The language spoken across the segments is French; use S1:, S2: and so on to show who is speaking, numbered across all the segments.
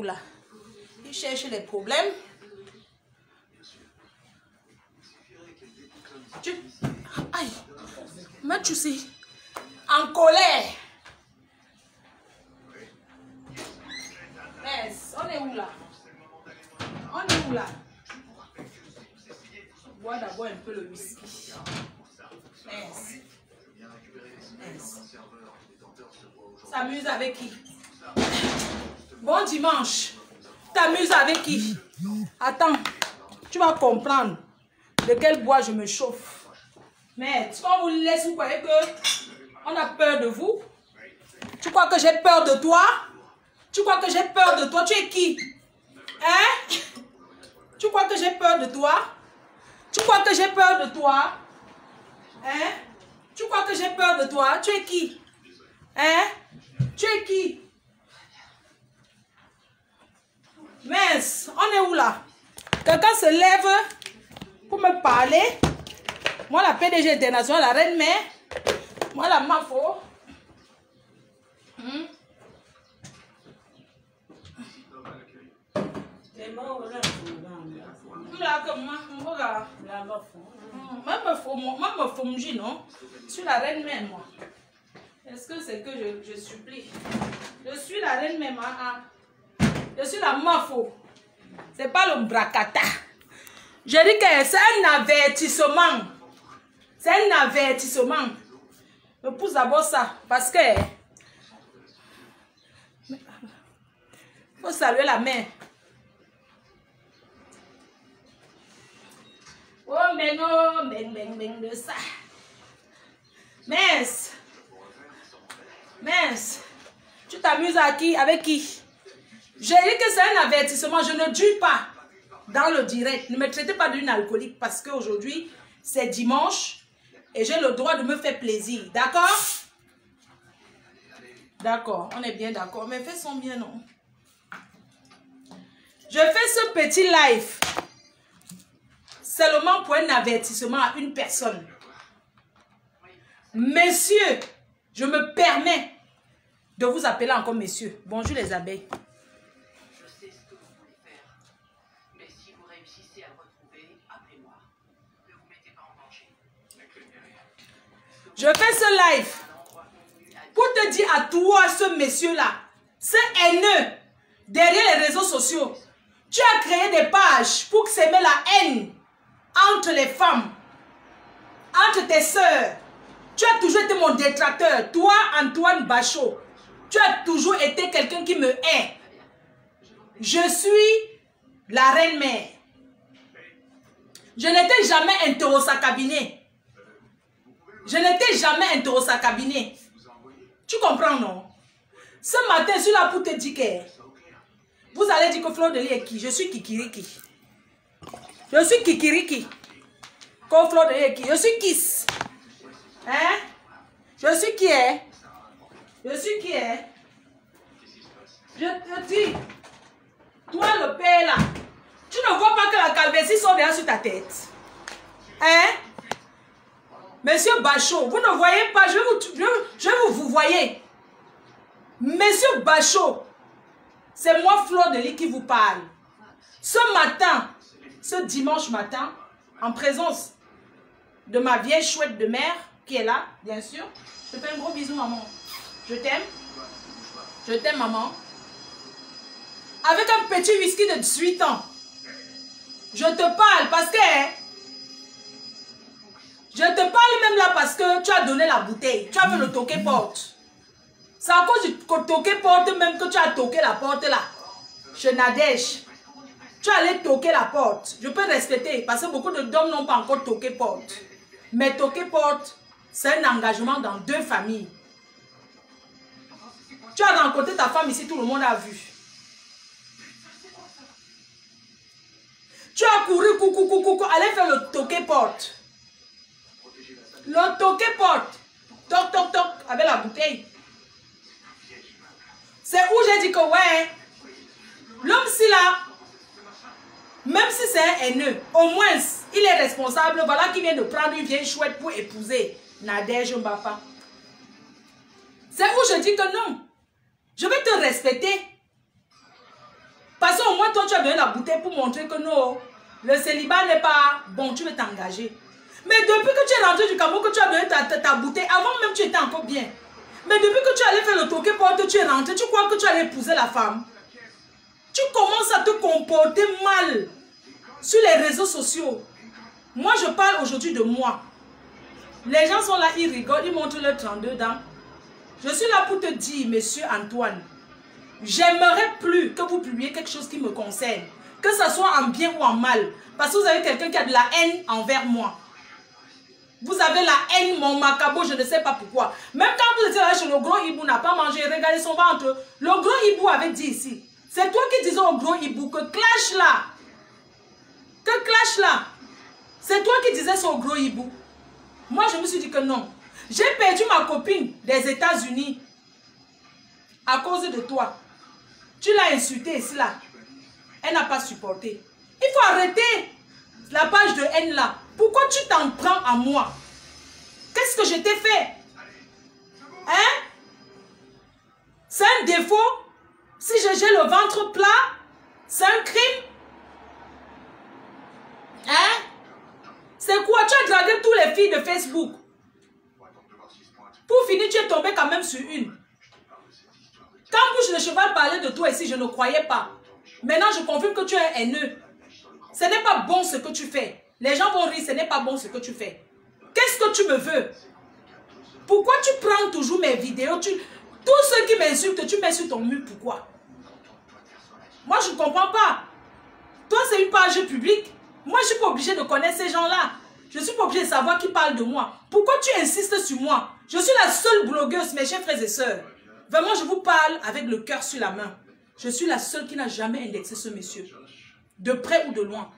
S1: Là. Il cherche les problèmes. Aïe, mais tu sais, en colère. Yes, on est où là? On est où là? Bois d'abord un peu le whisky. Yes. Yes. S'amuse avec qui? Bon dimanche. T'amuses avec qui? Attends, tu vas comprendre de quel bois je me chauffe. Mais si on vous laisse, vous croyez que on a peur de vous? Tu crois que j'ai peur de toi? Tu crois que j'ai peur de toi? Tu es qui? Hein? Tu crois que j'ai peur de toi? Tu crois que j'ai peur de toi? Hein? Tu crois que j'ai peur de toi? Tu es qui? Hein? Tu es qui? Mince, on est où là? Quelqu'un se lève pour me parler. Moi, la PDG internationale, la reine mère. Moi, la Mafo. Je suis la reine mère, moi. Est-ce que c'est que je supplie? Je suis la reine mère, je suis la Mafo. C'est pas le bracata. Je dis que c'est un avertissement. C'est un avertissement. Je pousse d'abord ça. Parce que il faut saluer la mère. Oh, mais non, de ça. Mince. Mince. Tu t'amuses à qui? Avec qui? J'ai dit que c'est un avertissement. Je ne dure pas dans le direct. Ne me traitez pas d'une alcoolique parce qu'aujourd'hui, c'est dimanche et j'ai le droit de me faire plaisir. D'accord? D'accord, on est bien d'accord. Mais fais son bien, non? Je fais ce petit live seulement pour un avertissement à une personne. Messieurs, je me permets de vous appeler encore messieurs. Bonjour les abeilles. Je fais ce live pour te dire à toi, ce monsieur-là, ce haineux, derrière les réseaux sociaux, tu as créé des pages pour s'aimer la haine entre les femmes, entre tes sœurs. Tu as toujours été mon détracteur. Toi, Antoine Bachot, tu as toujours été quelqu'un qui me hait. Je suis la reine mère. Je n'étais jamais hétérosacabiné. Je n'étais jamais hétérosacabiné. Tu comprends, non? Ce matin, je suis là pour te dire que vous allez dire que Fleur de Lis est qui? Je suis Kikiriki. Je suis Kikiriki. Quand Fleur de Lis est qui? Je suis Kiss. Hein? Je suis qui est? Je suis qui est? Je te dis, toi le père là, tu ne vois pas que la calvitie sort derrière sur ta tête? Hein? Monsieur Bachot, vous ne voyez pas, vous voyez. Monsieur Bachot, c'est moi Fleur de Lis qui vous parle. Ce matin, ce dimanche matin, en présence de ma vieille chouette de mère, qui est là, bien sûr. Je te fais un gros bisou, maman. Je t'aime. Je t'aime, maman. Avec un petit whisky de 18 ans. Je te parle parce que... Je te parle même là parce que tu as donné la bouteille. Tu as fait le toquer porte. C'est à cause du toquer porte même que tu as toqué la porte là. Chez Nadège. Tu allais toquer la porte. Je peux respecter parce que beaucoup d'hommes n'ont pas encore toqué porte. Mais toquer porte, c'est un engagement dans deux familles. Tu as rencontré ta femme ici, tout le monde a vu. Tu as couru, coucou, allez faire le toquer porte. Le toqué porte. Toc, toc, toc, avec la bouteille. C'est où j'ai dit que ouais, l'homme-ci là, même si c'est un haineux, au moins, il est responsable. Voilà qui vient de prendre une vieille chouette pour épouser Nadège Mbapa. C'est où je dis que non. Je vais te respecter. toi, tu as donné la bouteille pour montrer que non, le célibat n'est pas bon, tu veux t'engager. Mais depuis que tu es rentré du Cameroun, que tu as donné ta bouteille, avant même tu étais encore bien. Mais depuis que tu allais faire le toqué porte, tu es rentré, tu crois que tu allais épouser la femme. Tu commences à te comporter mal sur les réseaux sociaux. Moi, je parle aujourd'hui de moi. Les gens sont là, ils rigolent, ils montrent leurs 32 dents. Je suis là pour te dire, monsieur Antoine, j'aimerais plus que vous publiez quelque chose qui me concerne. Que ce soit en bien ou en mal. Parce que vous avez quelqu'un qui a de la haine envers moi. Vous avez la haine, mon macabo, je ne sais pas pourquoi. Même quand vous étiez là chez le gros hibou, n'a pas mangé, regardez son ventre. Le gros hibou avait dit ici. C'est toi qui disais au gros hibou que clash là. C'est toi qui disais ça au gros hibou. Moi, je me suis dit que non. J'ai perdu ma copine des États-Unis à cause de toi. Tu l'as insultée ici là. Elle n'a pas supporté. Il faut arrêter la page de haine là. Pourquoi tu t'en prends à moi? Qu'est-ce que je t'ai fait? Hein? C'est un défaut? Si j'ai le ventre plat, c'est un crime? Hein? C'est quoi? Tu as dragué toutes les filles de Facebook. Pour finir, tu es tombé quand même sur une. Quand Bouche de Cheval parlait de toi ici, je ne croyais pas. Maintenant, je confirme que tu es un haineux. Ce n'est pas bon ce que tu fais. Les gens vont rire, ce n'est pas bon ce que tu fais. Qu'est-ce que tu me veux? Pourquoi tu prends toujours mes vidéos? Tous ceux qui m'insultent, tu mets sur ton mur. Pourquoi? Moi, je ne comprends pas. Toi, c'est une page publique. Moi, je ne suis pas obligée de connaître ces gens-là. Je ne suis pas obligée de savoir qui parle de moi. Pourquoi tu insistes sur moi? Je suis la seule blogueuse, mes chers frères et sœurs. Vraiment, je vous parle avec le cœur sur la main. Je suis la seule qui n'a jamais indexé ce monsieur. De près ou de loin.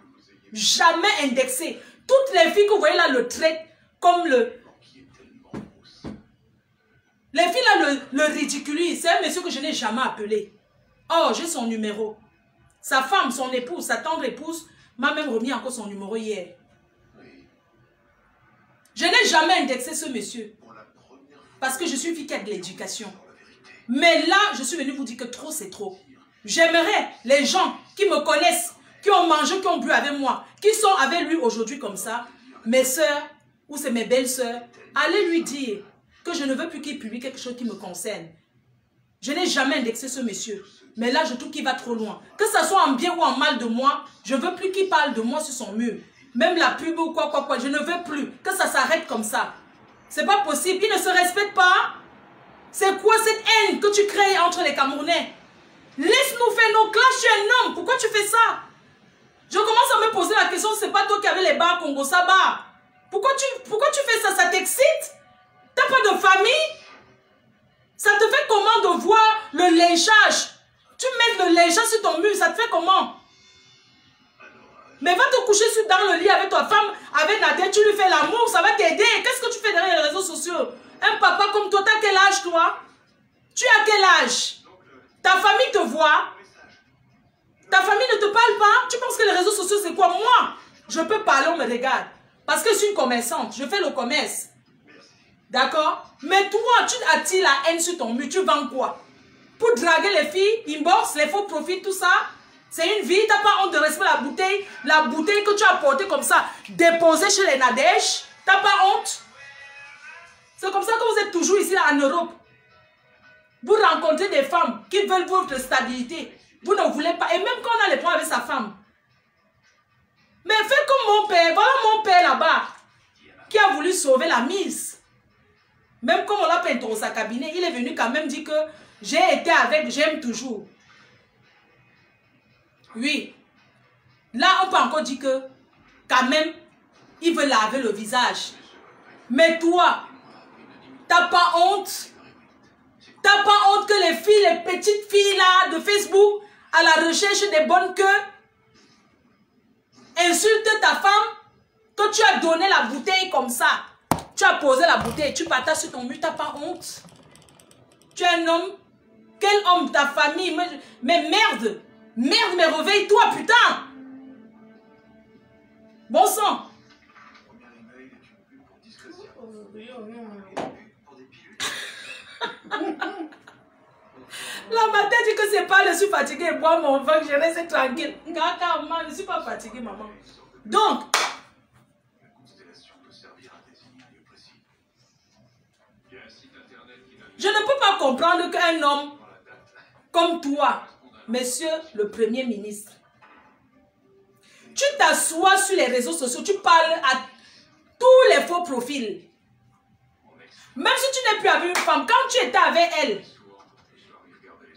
S1: Jamais indexé. Toutes les filles que vous voyez là le traitent comme le... Les filles là le ridiculisent. C'est un monsieur que je n'ai jamais appelé. Oh, j'ai son numéro. Sa femme, son épouse, sa tendre épouse m'a même remis encore son numéro hier. Je n'ai jamais indexé ce monsieur. Parce que je suis une fille qui a de l'éducation. Mais là, je suis venue vous dire que trop, c'est trop. J'aimerais les gens qui me connaissent, qui ont mangé, qui ont bu avec moi, qui sont avec lui aujourd'hui comme ça, mes soeurs, ou c'est mes belles-sœurs, allez lui dire que je ne veux plus qu'il publie quelque chose qui me concerne. Je n'ai jamais indexé ce monsieur. Mais là, je trouve qu'il va trop loin. Que ce soit en bien ou en mal de moi, je ne veux plus qu'il parle de moi sur son mur. Même la pub ou quoi, je ne veux plus. Que ça s'arrête comme ça. C'est pas possible. Il ne se respecte pas. C'est quoi cette haine que tu crées entre les Camerounais? Laisse-nous faire nos clashes. Tu es un homme. Pourquoi tu fais ça? Je commence à me poser la question. C'est pas toi qui avais les bars Congo Saba. Pourquoi tu fais ça? Ça t'excite? T'as pas de famille? Ça te fait comment de voir le lynchage? Tu mets le lynchage sur ton mur. Ça te fait comment? Mais va te coucher dans le lit avec ta femme, avec Nadia, tu lui fais l'amour, ça va t'aider. Qu'est-ce que tu fais derrière les réseaux sociaux? Un papa comme toi, t'as quel âge toi? Tu as quel âge? Ta famille te voit? Ta famille ne te parle pas? Tu penses que les réseaux sociaux c'est quoi? Moi, je peux parler, on me regarde. Parce que je suis une commerçante, je fais le commerce. D'accord? Mais toi, tu attires la haine sur ton mur, tu vends quoi? Pour draguer les filles, inbox, les faux profits, tout ça? C'est une vie, tu n'as pas honte de respecter la bouteille que tu as portée comme ça, déposée chez les Nadèges. Tu n'as pas honte? C'est comme ça que vous êtes toujours ici là, en Europe. Vous rencontrez des femmes qui veulent votre stabilité. Vous ne voulez pas. Et même quand on a les points avec sa femme. Mais fais comme mon père. Voilà mon père là-bas. Qui a voulu sauver la mise. Même comme on l'a peint dans sa cabinet, il est venu quand même dire que j'ai été avec, j'aime toujours. Oui. Là, on peut encore dire que, quand même, il veut laver le visage. Mais toi, t'as pas honte? T'as pas honte que les filles, les petites filles là de Facebook, à la recherche des bonnes queues, insultent ta femme, que tu as donné la bouteille comme ça. Tu as posé la bouteille, tu partages sur ton mur, t'as pas honte? Tu es un homme? Quel homme? Ta famille? Mais merde! Merde, mais réveille-toi, putain! Bon sang! La matin dit que c'est pas, je suis fatiguée, bois mon vin, je reste tranquille. Maman, je ne suis pas fatiguée, maman. Donc, je ne peux pas comprendre qu'un homme comme toi, monsieur le Premier ministre, tu t'assois sur les réseaux sociaux, tu parles à tous les faux profils. Même si tu n'es plus avec une femme, quand tu étais avec elle,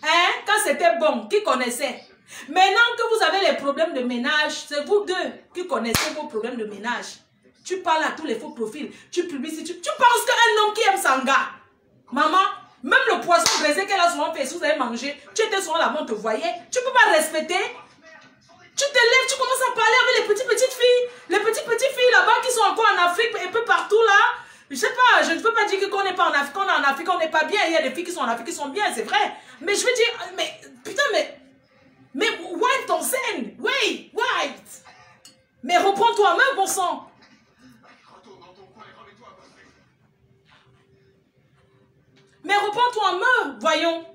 S1: hein, quand c'était bon, qui connaissait? Maintenant que vous avez les problèmes de ménage, c'est vous deux qui connaissez vos problèmes de ménage. Tu parles à tous les faux profils, tu publies, tu penses qu'un homme qui aime Sanga, maman, même le poisson braisé qu'elle a souvent fait, si vous avez mangé, tu étais souvent là-bas, on te voyait, tu ne peux pas respecter. Tu te lèves, tu commences à parler avec les petites filles, les petites filles là-bas qui sont encore en Afrique, un peu partout là. Je sais pas, je ne veux pas dire qu'on n'est pas en Afrique, qu'on est en Afrique, on n'est pas bien. Il y a des filles qui sont en Afrique qui sont bien, c'est vrai. Mais je veux dire, mais putain, mais wipe ton scène, wait. Mais reprends-toi en main, bon sang. Mais reprends-toi en main, voyons.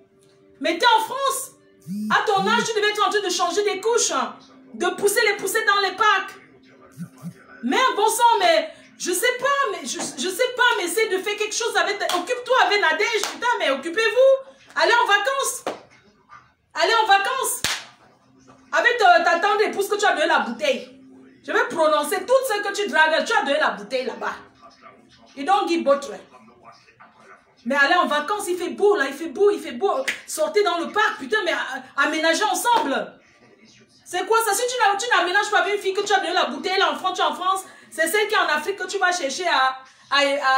S1: Mais t'es en France. À ton âge, tu devais être en train de changer des couches, de pousser les poussées dans les parcs. Mais bon sang, mais je sais pas, mais je sais pas, mais essaie de faire quelque chose avec. Occupe-toi avec Nadège, putain, mais occupez-vous. Allez en vacances. Allez en vacances. Avec ta tante épouse que tu as donné la bouteille. Je vais prononcer tout ce que tu dragues. Tu as donné la bouteille là-bas. You don't give botre. Mais allez en vacances, il fait beau là, il fait beau. Sortez dans le parc, putain, mais aménagez ensemble. C'est quoi ça? Si tu n'aménages pas avec une fille que tu as donné la bouteille là en France, tu es en France, c'est celle qui est en Afrique que tu vas chercher à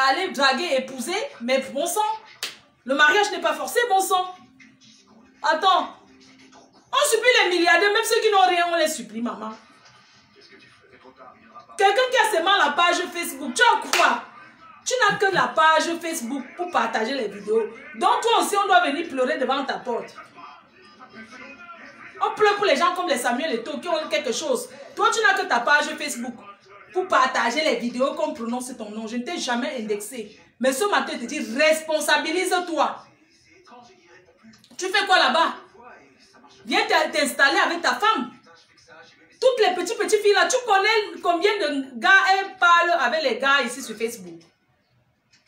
S1: aller draguer, épouser. Mais bon sang, le mariage n'est pas forcé, bon sang. Attends, on supplie les milliardaires, même ceux qui n'ont rien, on les supplie, maman. Quelqu'un qui a seulement la page Facebook, tu as quoi? Tu n'as que la page Facebook pour partager les vidéos. Donc toi aussi, on doit venir pleurer devant ta porte. On pleure pour les gens comme les Samuel Eto'o qui ont quelque chose. Toi, tu n'as que ta page Facebook pour partager les vidéos qu'on prononce ton nom. Je ne t'ai jamais indexé. Mais ce matin, je te dis, responsabilise-toi. Tu fais quoi là-bas? Viens t'installer avec ta femme. Toutes les petites filles là, tu connais combien de gars elles parlent avec les gars ici sur Facebook?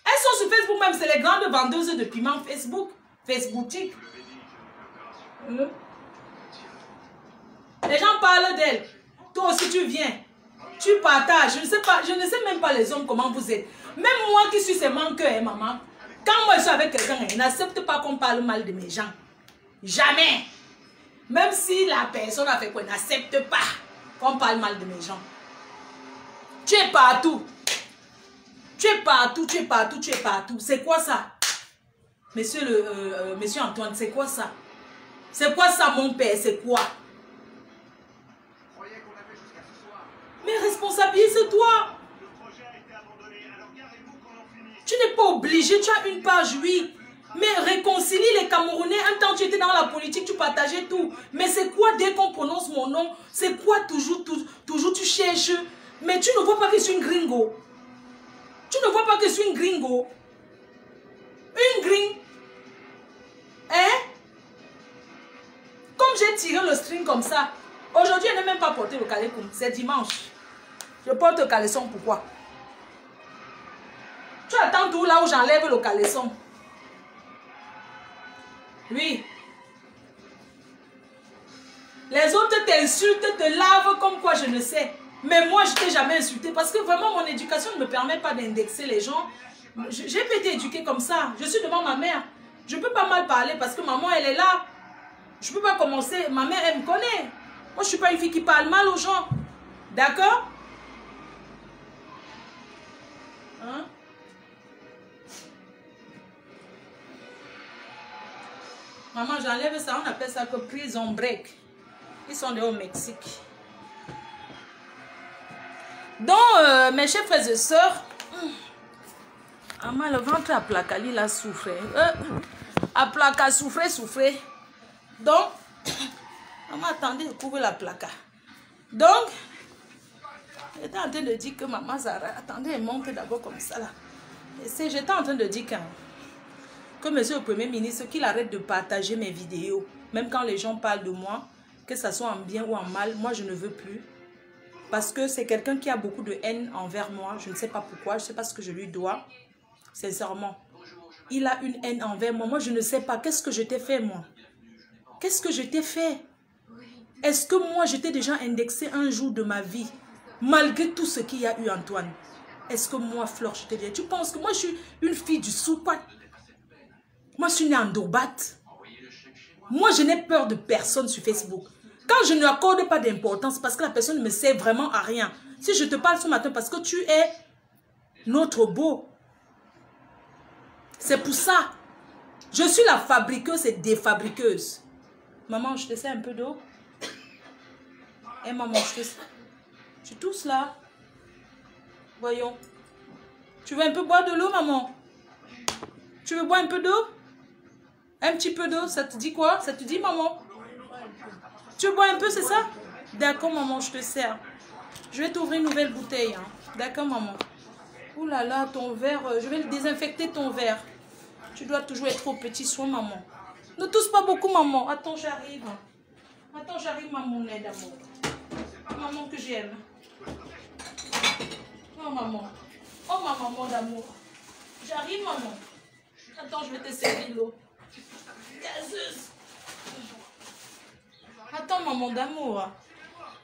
S1: Elles sont sur Facebook même, c'est les grandes vendeuses de piments Facebook. Facebookique. Les gens parlent d'elles. Toi aussi tu viens. Tu partages. Je ne sais même pas les hommes comment vous êtes. Même moi qui suis seulement que, hein, maman. Quand moi je suis avec quelqu'un, je n'accepte pas qu'on parle mal de mes gens. Jamais. Même si la personne a fait quoi, n'accepte pas qu'on parle mal de mes gens. Tu es partout. Tu es partout. C'est quoi ça? Monsieur Antoine, c'est quoi ça? C'est quoi ça, mon père? C'est quoi? Mais responsabilise-toi. Tu n'es pas obligé, tu as une page, oui. Mais réconcilie les Camerounais. Un temps, tu étais dans la politique, tu partageais tout. Mais c'est quoi dès qu'on prononce mon nom? C'est quoi toujours tu cherches? Mais tu ne vois pas que je suis une gringo. Tu ne vois pas que je suis une gringo. Une gringo. Hein? Comme j'ai tiré le string comme ça. Aujourd'hui, je n'ai même pas porté le caleçon. C'est dimanche. Je porte le caleçon, pourquoi? Tu attends tout là où j'enlève le caleçon. Oui. Les autres t'insultent, te lavent comme quoi je ne sais. Mais moi, je ne t'ai jamais insulté parce que vraiment, mon éducation ne me permet pas d'indexer les gens. J'ai pas été éduquée comme ça. Je suis devant ma mère. Je ne peux pas mal parler parce que maman, elle est là. Je ne peux pas commencer. Ma mère, elle me connaît. Moi, je ne suis pas une fille qui parle mal aux gens. D'accord? Hein? Maman, j'enlève ça. On appelle ça que prison break. Ils sont au Mexique. Donc, mes chers frères et sœurs, le ventre à Placali l'a souffré. À Placa, souffré. Donc, maman, attendez, couvre la placa. Donc, j'étais en train de dire que maman Zara, attendez, elle monte d'abord comme ça là. J'étais en train de dire que que monsieur le Premier ministre, qu'il arrête de partager mes vidéos. Même quand les gens parlent de moi, que ça soit en bien ou en mal, moi je ne veux plus. Parce que c'est quelqu'un qui a beaucoup de haine envers moi. Je ne sais pas pourquoi, je ne sais pas ce que je lui dois. Sincèrement. Il a une haine envers moi. Moi je ne sais pas. Qu'est-ce que je t'ai fait moi? Qu'est-ce que je t'ai fait? Est-ce que moi je t'ai déjà indexé un jour de ma vie? Malgré tout ce qu'il y a eu, Antoine. Est-ce que moi, Flore, je t'ai dit? Tu penses que moi je suis une fille du Soupat? Moi je suis née en Dobat. Moi je n'ai peur de personne sur Facebook. Quand je ne lui accorde pas d'importance, parce que la personne ne me sert vraiment à rien. Si je te parle ce matin parce que tu es notre beau. C'est pour ça. Je suis la fabriqueuse et défabriqueuse. Maman, je te sers un peu d'eau. Eh maman, je te sers. Tu tousses là. Voyons. Tu veux un peu boire de l'eau, maman? Tu veux boire un peu d'eau? Un petit peu d'eau, ça te dit quoi? Ça te dit, maman? Tu veux boire un peu, c'est ça? D'accord, maman, je te sers. Je vais t'ouvrir une nouvelle bouteille. Hein. D'accord, maman. Ouh là là, ton verre, je vais le désinfecter, ton verre. Tu dois toujours être au petit soin, maman. Ne tousse pas beaucoup, maman. Attends, j'arrive. Attends, j'arrive, maman, d'amour. Maman que j'aime. Oh, maman. Oh, ma maman d'amour. J'arrive, maman. Attends, je vais te servir l'eau. Gazeuse. Attends, maman d'amour.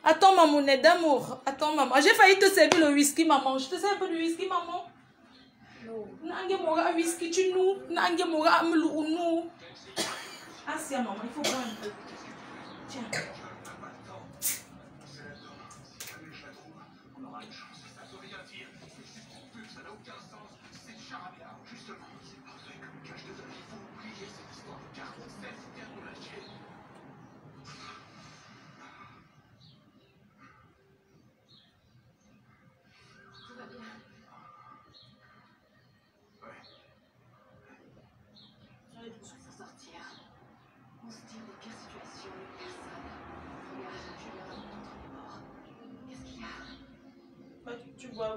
S1: Attends, maman d'amour. Attends, maman. J'ai failli te servir le whisky, maman. Je te sers un peu de whisky, maman. Nange mora whisky, tu nous. Nange mora amelou nous. Ah, c'est maman, il faut boire un peu. Tiens. Tu bois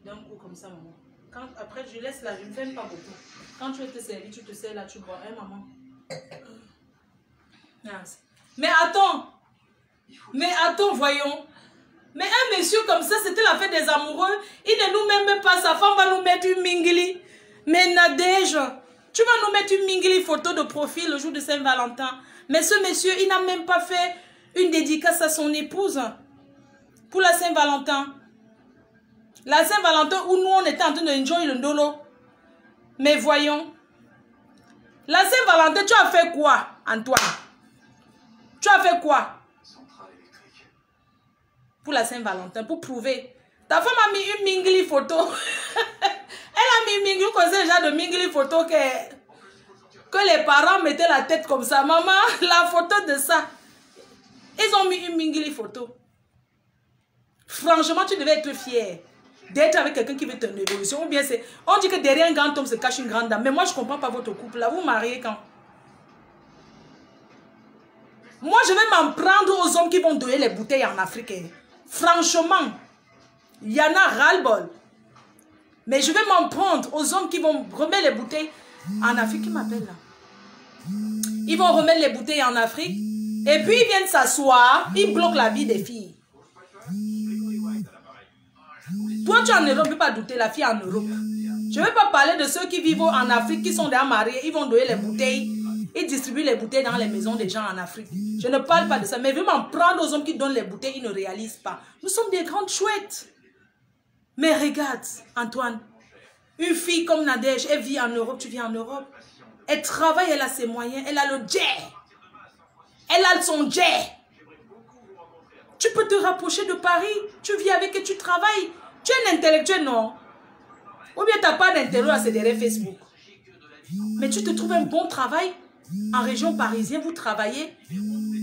S1: d'un coup comme ça, maman. Quand, après, je laisse là, je ne fais pas beaucoup. Quand tu veux te servir, tu te sers là, tu bois. Hein, maman? Mais attends! Mais attends, voyons. Mais un monsieur comme ça, c'était la fête des amoureux. Il ne nous met même pas, sa femme va nous mettre une mingili. Mais Nadège, tu vas nous mettre une mingili photo de profil le jour de Saint-Valentin. Mais ce monsieur, il n'a même pas fait une dédicace à son épouse pour la Saint-Valentin. La Saint-Valentin où nous, on était en train de enjoy le ndolo. Mais voyons. La Saint-Valentin, tu as fait quoi, Antoine? Tu as fait quoi? Pour la Saint-Valentin, pour prouver. Ta femme a mis une mingli photo. Elle a mis une mingli, vous connaissez déjà de mingli photo que les parents mettaient la tête comme ça. Maman, la photo de ça. Ils ont mis une mingli photo. Franchement, tu devais être fier d'être avec quelqu'un qui veut ton évolution. Ou bien c'est... On dit que derrière un grand homme se cache une grande dame. Mais moi, je ne comprends pas votre couple. Là, vous mariez quand? Moi, je vais m'en prendre aux hommes qui vont donner les bouteilles en Afrique. Franchement, il y en a ras-le-bol. Mais je vais m'en prendre aux hommes qui vont remettre les bouteilles en Afrique. Qui m'appelle là? Ils vont remettre les bouteilles en Afrique. Et puis, ils viennent s'asseoir. Ils bloquent la vie des filles. Toi, tu es en Europe, tu ne peux pas douter la fille en Europe. Je ne vais pas parler de ceux qui vivent en Afrique, qui sont déjà mariés. Ils vont donner les bouteilles. Ils distribuent les bouteilles dans les maisons des gens en Afrique. Je ne parle pas de ça. Mais je veux m'en prendre aux hommes qui donnent les bouteilles. Ils ne réalisent pas. Nous sommes des grandes chouettes. Mais regarde, Antoine. Une fille comme Nadège, elle vit en Europe. Tu vis en Europe. Elle travaille, elle a ses moyens. Elle a le jet. Elle a son jet. Tu peux te rapprocher de Paris. Tu vis avec et tu travailles. Tu es un intellectuel, non? Ou bien tu n'as pas d'intérêt à derrière Facebook. Mais tu te trouves un bon travail en région parisienne, vous travaillez.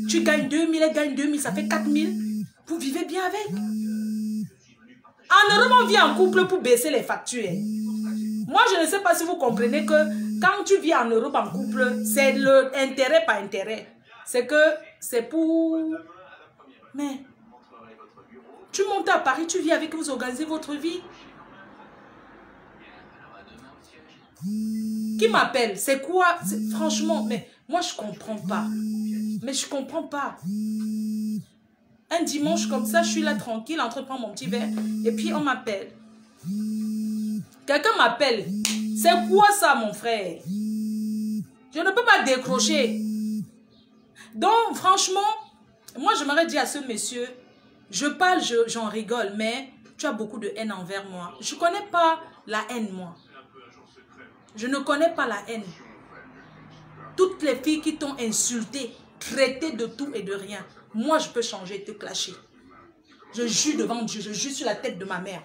S1: Tu gagnes 2000, elle gagne 2000, ça fait 4000. Vous vivez bien avec. En Europe, on vit en couple pour baisser les factures. Moi, je ne sais pas si vous comprenez que quand tu vis en Europe en couple, c'est l'intérêt par intérêt. C'est que c'est pour... Mais... Tu montes à Paris, tu vis avec, vous organisez votre vie. Qui m'appelle? C'est quoi? Franchement, mais moi je comprends pas. Mais je comprends pas. Un dimanche comme ça, je suis là tranquille, en train de prendre mon petit verre. Et puis on m'appelle. Quelqu'un m'appelle. C'est quoi ça, mon frère? Je ne peux pas décrocher. Donc, franchement, moi, j'aimerais dire à ce monsieur, je parle, j'en rigole, mais tu as beaucoup de haine envers moi. Je ne connais pas la haine, moi. Je ne connais pas la haine. Toutes les filles qui t'ont insulté, traité de tout et de rien, moi, je peux changer et te clasher. Je jure devant Dieu, je jure sur la tête de ma mère.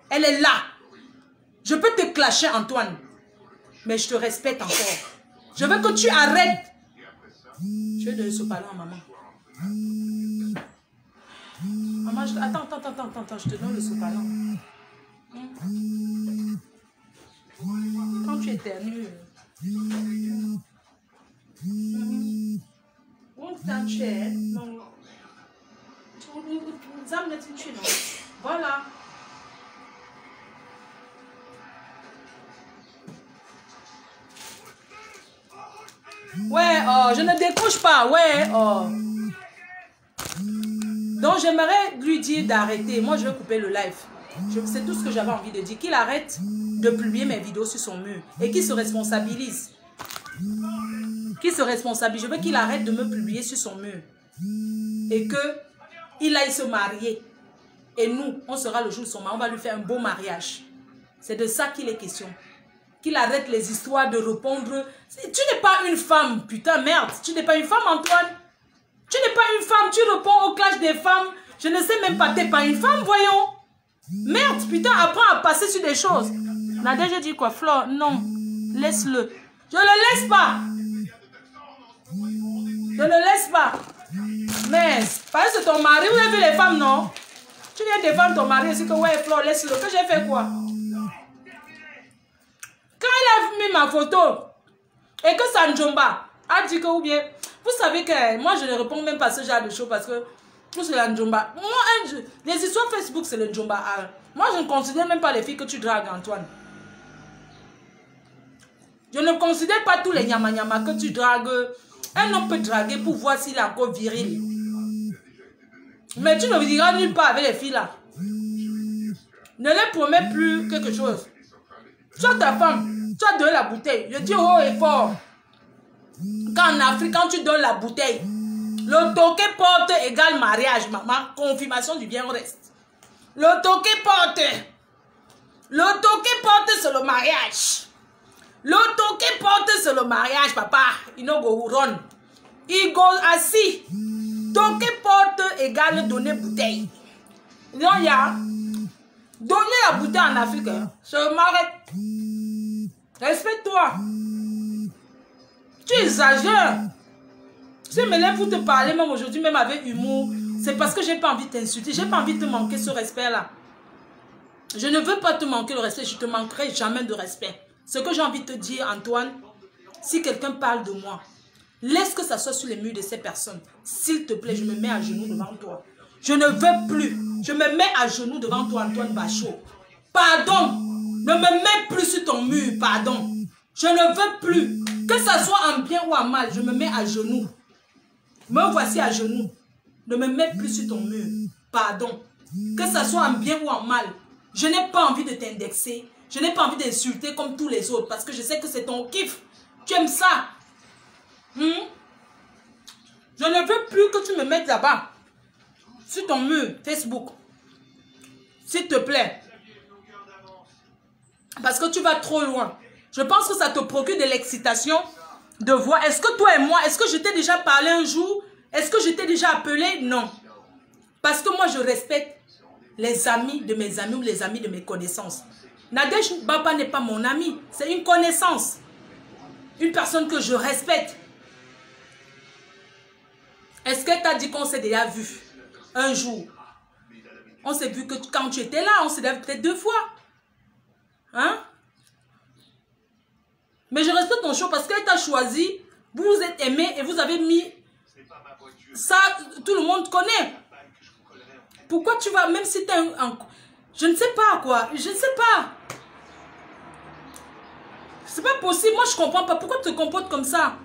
S1: Elle est là. Je peux te clasher, Antoine. Mais je te respecte encore. Je veux que tu arrêtes. Je vais donner ce ballon à maman. Maman, attends, je te donne le sopalin. Quand tu éternues. Voilà. Ouais, oh, je ne décroche pas, ouais, oh. Donc, j'aimerais lui dire d'arrêter. Moi, je vais couper le live. C'est tout ce que j'avais envie de dire. Qu'il arrête de publier mes vidéos sur son mur. Et qu'il se responsabilise. Qu'il se responsabilise. Je veux qu'il arrête de me publier sur son mur. Et qu'il aille se marier. Et nous, on sera le jour de son mariage. On va lui faire un beau mariage. C'est de ça qu'il est question. Qu'il arrête les histoires de répondre. Tu n'es pas une femme, putain, merde. Tu n'es pas une femme, Antoine. Tu n'es pas une femme, tu réponds au clash des femmes. Je ne sais même pas, tu n'es pas une femme, voyons. Merde, putain, apprends à passer sur des choses. Nadia, je dis quoi, Flore? Non, laisse-le. Je ne le laisse pas. Je ne laisse pas. Mais, parce que c'est ton mari, vous avez vu les femmes, non? Tu viens défendre ton mari, c'est que, ouais, Flore, laisse-le. Que j'ai fait quoi? Quand il a mis ma photo, et que Sanjomba a dit que, ou bien, vous savez que moi, je ne réponds même pas à ce genre de choses parce que tout c'est la Njomba. Moi, les histoires Facebook, c'est le Njomba. Moi, je ne considère même pas les filles que tu dragues, Antoine. Je ne considère pas tous les nyama-nyama que tu dragues. Un homme peut draguer pour voir s'il est encore viril. Mais tu ne diras nulle part avec les filles là. Ne les promets plus quelque chose. Soit ta femme, tu as donné la bouteille. Je dis haut et fort. Quand en Afrique, quand tu donnes la bouteille, le toqué porte égale mariage, maman. Confirmation du bien reste. Le toqué porte. Le toqué porte, c'est le mariage. Le toqué porte, c'est le mariage, papa. Il no go run. Il go assis. Toqué porte égale donner bouteille. Donc, il y a donner la bouteille en Afrique. Je m'arrête. Respecte-toi. Tu exagères. Si je me lève pour te parler, même aujourd'hui, même avec humour, c'est parce que j'ai pas envie de t'insulter. J'ai pas envie de te manquer ce respect-là. Je ne veux pas te manquer le respect. Je te manquerai jamais de respect. Ce que j'ai envie de te dire, Antoine, si quelqu'un parle de moi, laisse que ça soit sur les murs de ces personnes. S'il te plaît, je me mets à genoux devant toi. Je ne veux plus. Je me mets à genoux devant toi, Antoine Bachot. Pardon. Ne me mets plus sur ton mur. Pardon. Je ne veux plus. Que ça soit en bien ou en mal, je me mets à genoux. Me voici à genoux. Ne me mets plus sur ton mur. Pardon. Que ça soit en bien ou en mal. Je n'ai pas envie de t'indexer. Je n'ai pas envie d'insulter comme tous les autres. Parce que je sais que c'est ton kiff. Tu aimes ça. Je ne veux plus que tu me mettes là-bas. Sur ton mur Facebook. S'il te plaît. Parce que tu vas trop loin. Je pense que ça te procure de l'excitation de voir. Est-ce que toi et moi, est-ce que je t'ai déjà parlé un jour? Est-ce que je t'ai déjà appelé? Non. Parce que moi, je respecte les amis de mes amis ou les amis de mes connaissances. Nadège Baba n'est pas mon ami. C'est une connaissance. Une personne que je respecte. Est-ce qu'elle t'a dit qu'on s'est déjà vu un jour? On s'est vu que quand tu étais là, on s'est déjà vu peut-être 2 fois. Hein? Mais je respecte ton choix parce qu'elle t'a choisi, vous vous êtes aimés et vous avez mis ça, tout le monde connaît. Pourquoi tu vas, même si tu es je ne sais pas quoi, je ne sais pas. C'est pas possible. Moi, je comprends pas. Pourquoi tu te comportes comme ça?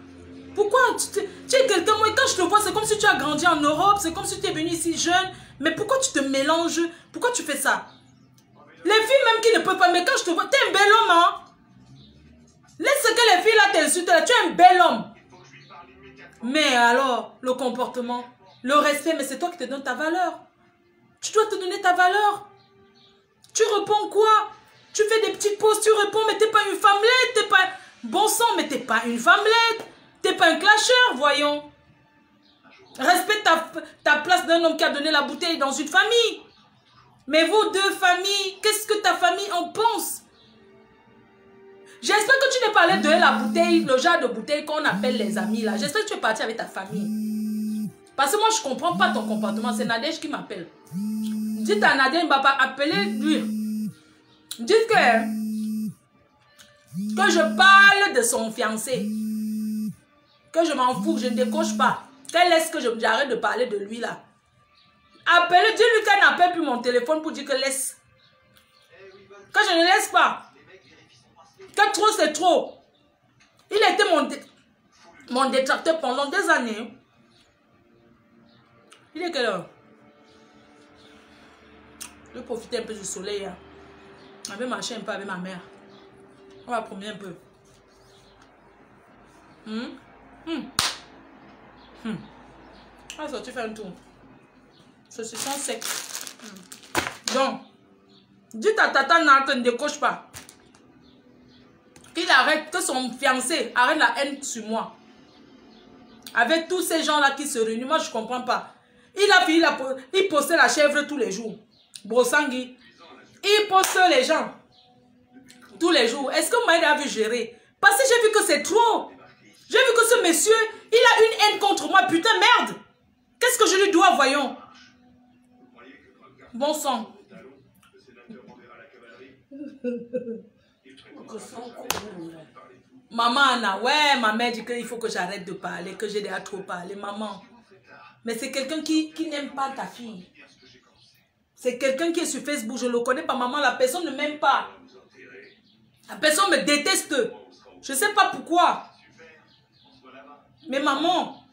S1: Pourquoi tu es quelqu'un, moi, quand je te vois, c'est comme si tu as grandi en Europe, c'est comme si tu es venu ici jeune. Mais pourquoi tu te mélanges? Pourquoi tu fais ça? Les filles même qui ne peuvent pas, mais quand je te vois, tu es un bel homme, hein? Laisse que les filles là t'insultent, là, tu es un bel homme. Mais alors, le comportement, le respect, mais c'est toi qui te donnes ta valeur. Tu dois te donner ta valeur. Tu réponds quoi? Tu fais des petites pauses, tu réponds, mais t'es pas une femmelette, t'es pas... Bon sang, mais t'es pas une femmelette. T'es pas un clasheur, voyons. Respecte ta place d'un homme qui a donné la bouteille dans une famille. Mais vos deux familles, qu'est-ce que ta famille en pense? J'espère que tu n'es pas allé donner la bouteille, le genre de bouteille qu'on appelle les amis là. J'espère que tu es parti avec ta famille. Parce que moi, je ne comprends pas ton comportement. C'est Nadège qui m'appelle. Dites à Nadège, papa, appelez-lui. Dites que je parle de son fiancé. Que je m'en fous, je ne décoche pas. Qu'elle laisse que j'arrête de parler de lui là. Appelez, dis-lui qu'elle n'appelle plus mon téléphone pour dire que laisse. Que je ne laisse pas. Que trop c'est trop. Il était mon détracteur pendant des années. Il est quelle heure? Je vais profiter un peu du soleil. Hein. Je vais marcher un peu avec ma mère. On va promener un peu. On va sortir faire un tour. Je suis sans sec. Donc, dites à Tata Nana que ne décoche pas. Qu'il arrête, que son fiancé arrête la haine sur moi. Avec tous ces gens-là qui se réunissent, moi je ne comprends pas. Il a fini, il postait la chèvre tous les jours. Brossangui. Il poste les gens. Tous les jours. Est-ce que Maïda a vu gérer? Parce que j'ai vu que c'est trop. J'ai vu que ce monsieur, il a une haine contre moi. Putain, merde. Qu'est-ce que je lui dois, voyons? Bon sang. Maman Anna, ouais, ma mère dit qu'il faut que j'arrête de parler, que j'ai déjà trop parlé. Maman, mais c'est quelqu'un qui n'aime pas ta fille. C'est quelqu'un qui est sur Facebook, je ne le connais pas. Maman, la personne ne m'aime pas. La personne me déteste. Je ne sais pas pourquoi. Mais maman.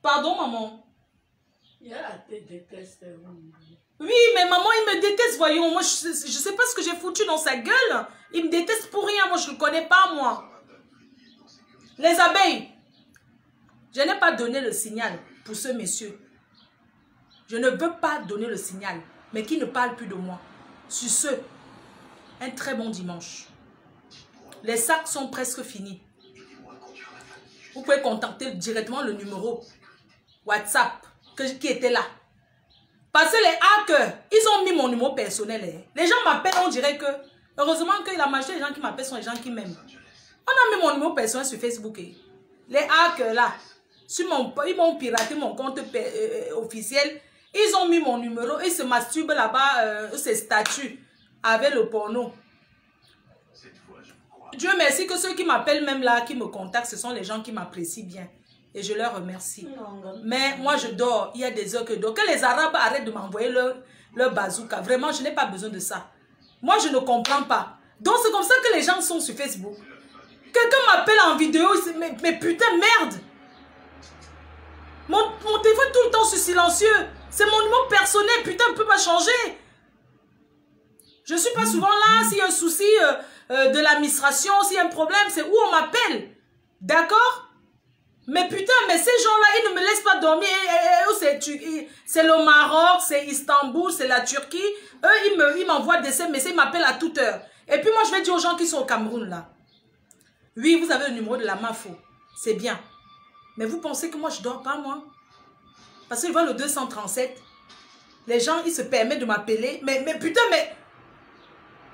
S1: Pardon, maman. Oui, mais maman, il me déteste, voyons. Moi, je ne sais pas ce que j'ai foutu dans sa gueule. Il me déteste pour rien. Moi, je ne le connais pas, moi. Les abeilles. Je n'ai pas donné le signal pour ce monsieur. Je ne veux pas donner le signal. Mais qui ne parle plus de moi. Sur ce, un très bon dimanche. Les sacs sont presque finis. Vous pouvez contacter directement le numéro WhatsApp qui était là. Parce que les hackers, ils ont mis mon numéro personnel. Les gens m'appellent, on dirait que... Heureusement que la majorité des gens qui m'appellent sont les gens qui m'aiment. On a mis mon numéro personnel sur Facebook. Les hackers là, ils m'ont piraté mon compte officiel. Ils ont mis mon numéro, ils se masturbent là-bas, ces statuts avec le porno. Dieu merci que ceux qui m'appellent même là, qui me contactent, ce sont les gens qui m'apprécient bien. Et je leur remercie. Mais moi, je dors. Il y a des heures que je dors. Que les Arabes arrêtent de m'envoyer leur bazooka. Vraiment, je n'ai pas besoin de ça. Moi, je ne comprends pas. Donc, c'est comme ça que les gens sont sur Facebook. Quelqu'un m'appelle en vidéo. Mais putain, merde. Mon téléphone tout le temps sur silencieux. C'est mon numéro personnel. Putain, on ne peut pas changer. Je ne suis pas souvent là. S'il y a un souci de l'administration, s'il y a un problème, c'est où on m'appelle. D'accord? Mais putain, mais ces gens-là, ils ne me laissent pas dormir. C'est le Maroc, c'est Istanbul, c'est la Turquie. Eux, ils m'envoient des messages, ils m'appellent à toute heure. Et puis moi, je vais dire aux gens qui sont au Cameroun, là. Oui, vous avez le numéro de la MAFO. C'est bien. Mais vous pensez que moi, je ne dors pas, moi? Parce qu'ils voient le 237. Les gens, ils se permettent de m'appeler. Mais putain, mais...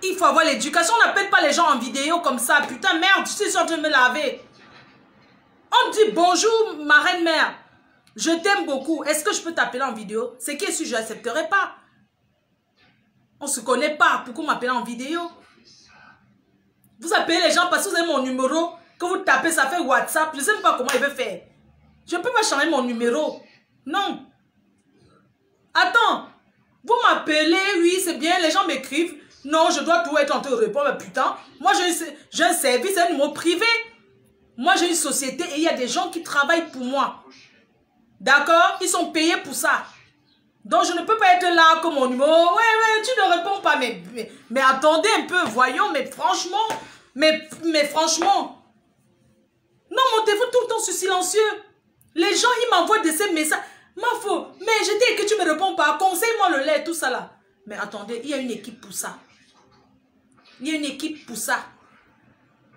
S1: Il faut avoir l'éducation. On n'appelle pas les gens en vidéo comme ça. Putain, merde, je suis en train de me laver. On me dit bonjour ma reine mère, je t'aime beaucoup, est-ce que je peux t'appeler en vidéo? C'est qui si je n'accepterai pas? On ne se connaît pas, pourquoi m'appeler en vidéo? Vous appelez les gens parce que vous avez mon numéro, que vous tapez, ça fait WhatsApp, je ne sais même pas comment il veut faire. Je ne peux pas changer mon numéro, non. Attends, vous m'appelez, oui c'est bien, les gens m'écrivent, Non, je dois tout être en train de répondre. Putain, moi j'ai un service, un numéro privé. Moi j'ai une société et il y a des gens qui travaillent pour moi. D'accord? Ils sont payés pour ça. Donc je ne peux pas être là comme mon numéro. Ouais, tu ne réponds pas. Mais attendez un peu, voyons, mais franchement. Mais franchement. Non, mon téléphone tout le temps sur silencieux. Les gens, ils m'envoient de ces messages. Ma faux. Mais je dis que tu ne me réponds pas. Conseille-moi le lait, tout ça là. Mais attendez, il y a une équipe pour ça. Il y a une équipe pour ça.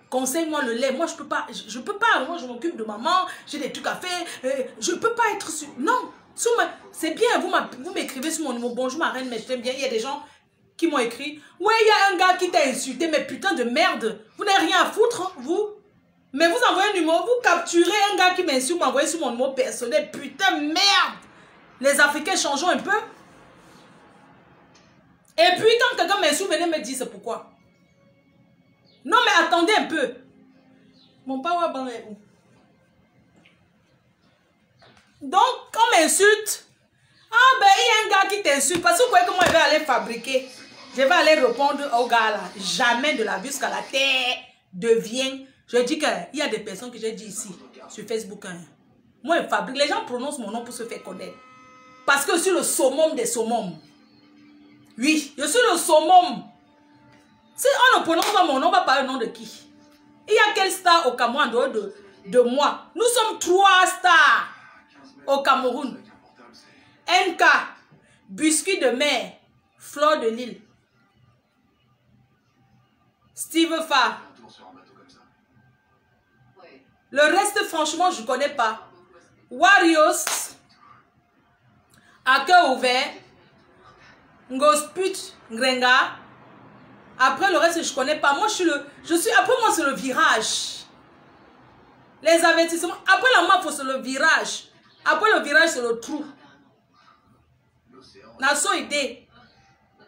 S1: Conseille-moi le lait. Moi, je peux pas. Je peux pas. Moi, je m'occupe de maman. J'ai des trucs à faire. Je peux pas être sur... Non. C'est bien. Vous m'écrivez sur mon numéro. Bonjour, ma reine, mais je t'aime bien. Il y a des gens qui m'ont écrit. Ouais, il y a un gars qui t'a insulté. Mais putain de merde. Vous n'avez rien à foutre, vous. Mais vous envoyez un numéro. Vous capturez un gars qui m'insulte. Vous m'envoyez sur mon numéro personnel. Putain, merde. Les Africains, changeons un peu. Et puis, quand quelqu'un m'insulte, venez me dire c'est pourquoi. Non, mais attendez un peu. Mon powerbank est où? Donc, on m'insulte. Ah, ben, il y a un gars qui t'insulte. Parce que vous voyez comment je vais aller fabriquer. Je vais aller répondre au gars là. Jamais de la vie jusqu'à la terre devient. Je dis qu'il y a des personnes que j'ai dit ici, sur Facebook. Hein. Moi, je fabrique. Les gens prononcent mon nom pour se faire connaître. Parce que je suis le summum des summums. Oui, je suis le summum. Si on ne prononce pas mon nom, on va parler le nom de qui? Il y a quelle star au Cameroun en dehors de moi? Nous sommes 3 stars au Cameroun. NK, Biscuit de mer, Fleur de Lille, Steve Fa. Le reste, franchement, je ne connais pas. Warriors, à cœur ouvert, Ngosput, Ngrenga. Après le reste, je ne connais pas. Moi, après moi, c'est le virage. Les avertissements. Après la map, c'est le virage. Après le virage, c'est le trou. Nasso idée.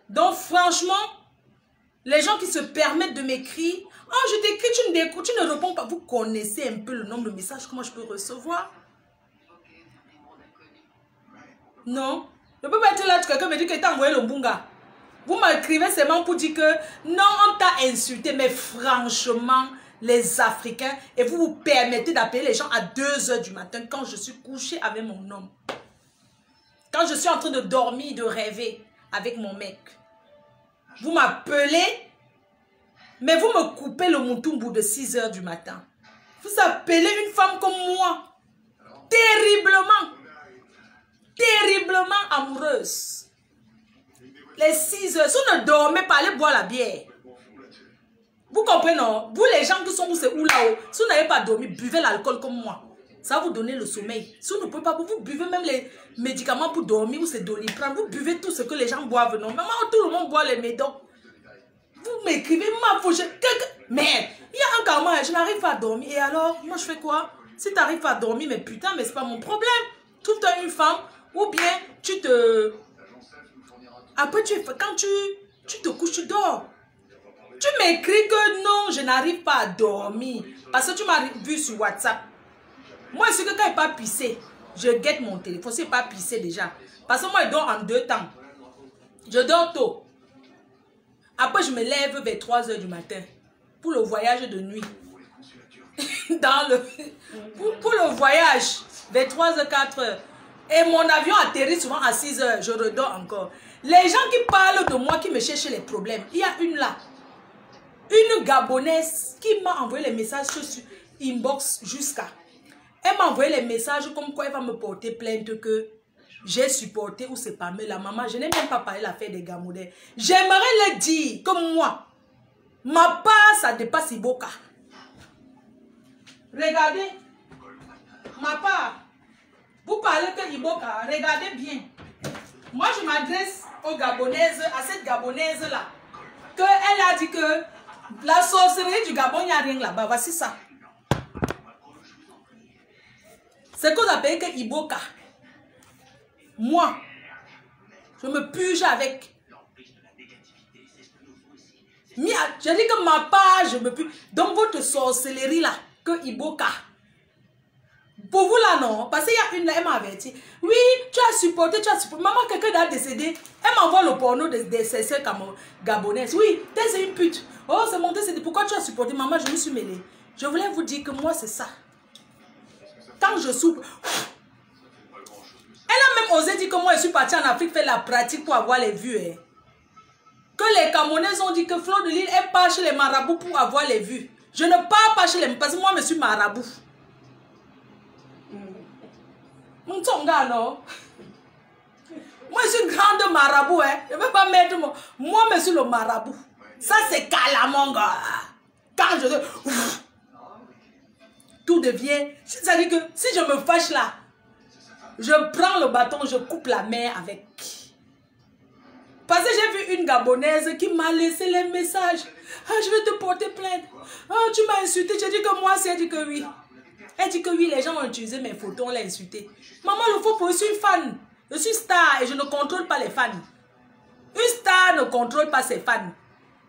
S1: Donc, franchement, les gens qui se permettent de m'écrire, oh, je t'écris, tu ne réponds pas. Vous connaissez un peu le nombre de messages que moi je peux recevoir? Non. Je ne peux pas être là, quelqu'un me dit que tu as envoyé le bunga. Vous m'écrivez seulement pour dire que non, on t'a insulté, mais franchement, les Africains, et vous vous permettez d'appeler les gens à 2 h du matin quand je suis couché avec mon homme. Quand je suis en train de dormir, de rêver avec mon mec. Vous m'appelez, mais vous me coupez le moutoumbo de 6 h du matin. Vous appelez une femme comme moi, terriblement amoureuse. Les 6 h, si vous ne dormez pas, allez boire la bière. Vous comprenez, non? Vous, les gens qui sont où, c'est où là-haut? Si vous n'avez pas dormi, buvez l'alcool comme moi. Ça va vous donner le sommeil. Si vous ne pouvez pas, vous buvez même les médicaments pour dormir ou c'est Doliprane. Vous buvez tout ce que les gens boivent. Non, maman, tout le monde boit les médocs. Vous m'écrivez, ma fauche. Mais il y a un carrément, je n'arrive pas à dormir. Et alors, moi je fais quoi? Si tu n'arrives pas à dormir, mais putain, mais c'est pas mon problème. Trouve-toi une femme ou bien tu te... Après, quand tu te couches, tu dors. Tu m'écris que non, je n'arrive pas à dormir. Parce que tu m'as vu sur WhatsApp. Moi, c'est que quand il n'est pas pissé, je guette mon téléphone. C'est pas pissé déjà. Parce que moi, je dors en 2 temps. Je dors tôt. Après, je me lève vers 3 h du matin. Pour le voyage de nuit. Pour le voyage. Vers 3 h, 4 h. Et mon avion atterrit souvent à 6 h. Je redors encore. Les gens qui parlent de moi, qui me cherchent les problèmes. Il y a une là. Une Gabonaise qui m'a envoyé les messages sur inbox jusqu'à. Elle m'a envoyé les messages comme quoi elle va me porter plainte que j'ai supporté ou c'est pas mais la maman. Je n'ai même pas parlé l'affaire des Gamoudais. J'aimerais le dire comme moi. Ma part, ça dépasse Iboka. Regardez. Ma part. Vous parlez que Iboka. Regardez bien. Moi, je m'adresse aux Gabonaises, à cette Gabonaise-là. Elle a dit que la sorcellerie du Gabon, il n'y a rien là-bas. Voici ça. C'est qu'on appelle que Iboka. Moi, je me purge avec. Je dis que ma part, je me purge. Donc, votre sorcellerie là, que Iboka. Pour vous là, non. Parce qu'il y a une là, elle m'a averti. Oui, tu as supporté, Maman, quelqu'un a décédé. Elle m'envoie le porno de ses soeurs gabonaises. Oui, c'est une pute. Oh, c'est mon décédé. Pourquoi tu as supporté? Maman, je me suis mêlée. Je voulais vous dire que moi, c'est ça. Quand je soupe... Elle a même osé dire que moi, je suis partie en Afrique faire la pratique pour avoir les vues. Hein. Que les Camerounais ont dit que Fleur de Lys, elle part chez les marabouts pour avoir les vues. Je ne pars pas chez les... Parce que moi, je suis marabout. Mon tonga, non? Moi, je suis grande marabout. Hein. Je ne veux pas mettre... Moi, je suis le marabout. Ça, c'est Kalamonga. Quand je... Tout devient... C'est-à-dire que si je me fâche là, je prends le bâton, je coupe la main avec. Parce que j'ai vu une Gabonaise qui m'a laissé les messages. Ah, je vais te porter plainte. Ah, tu m'as insulté. J'ai dit que moi, elle dit que oui. Elle dit que oui, les gens ont utilisé mes photos, on l'a insulté. Maman, le faux pour je suis fan. Je suis star et je ne contrôle pas les fans. Une star ne contrôle pas ses fans.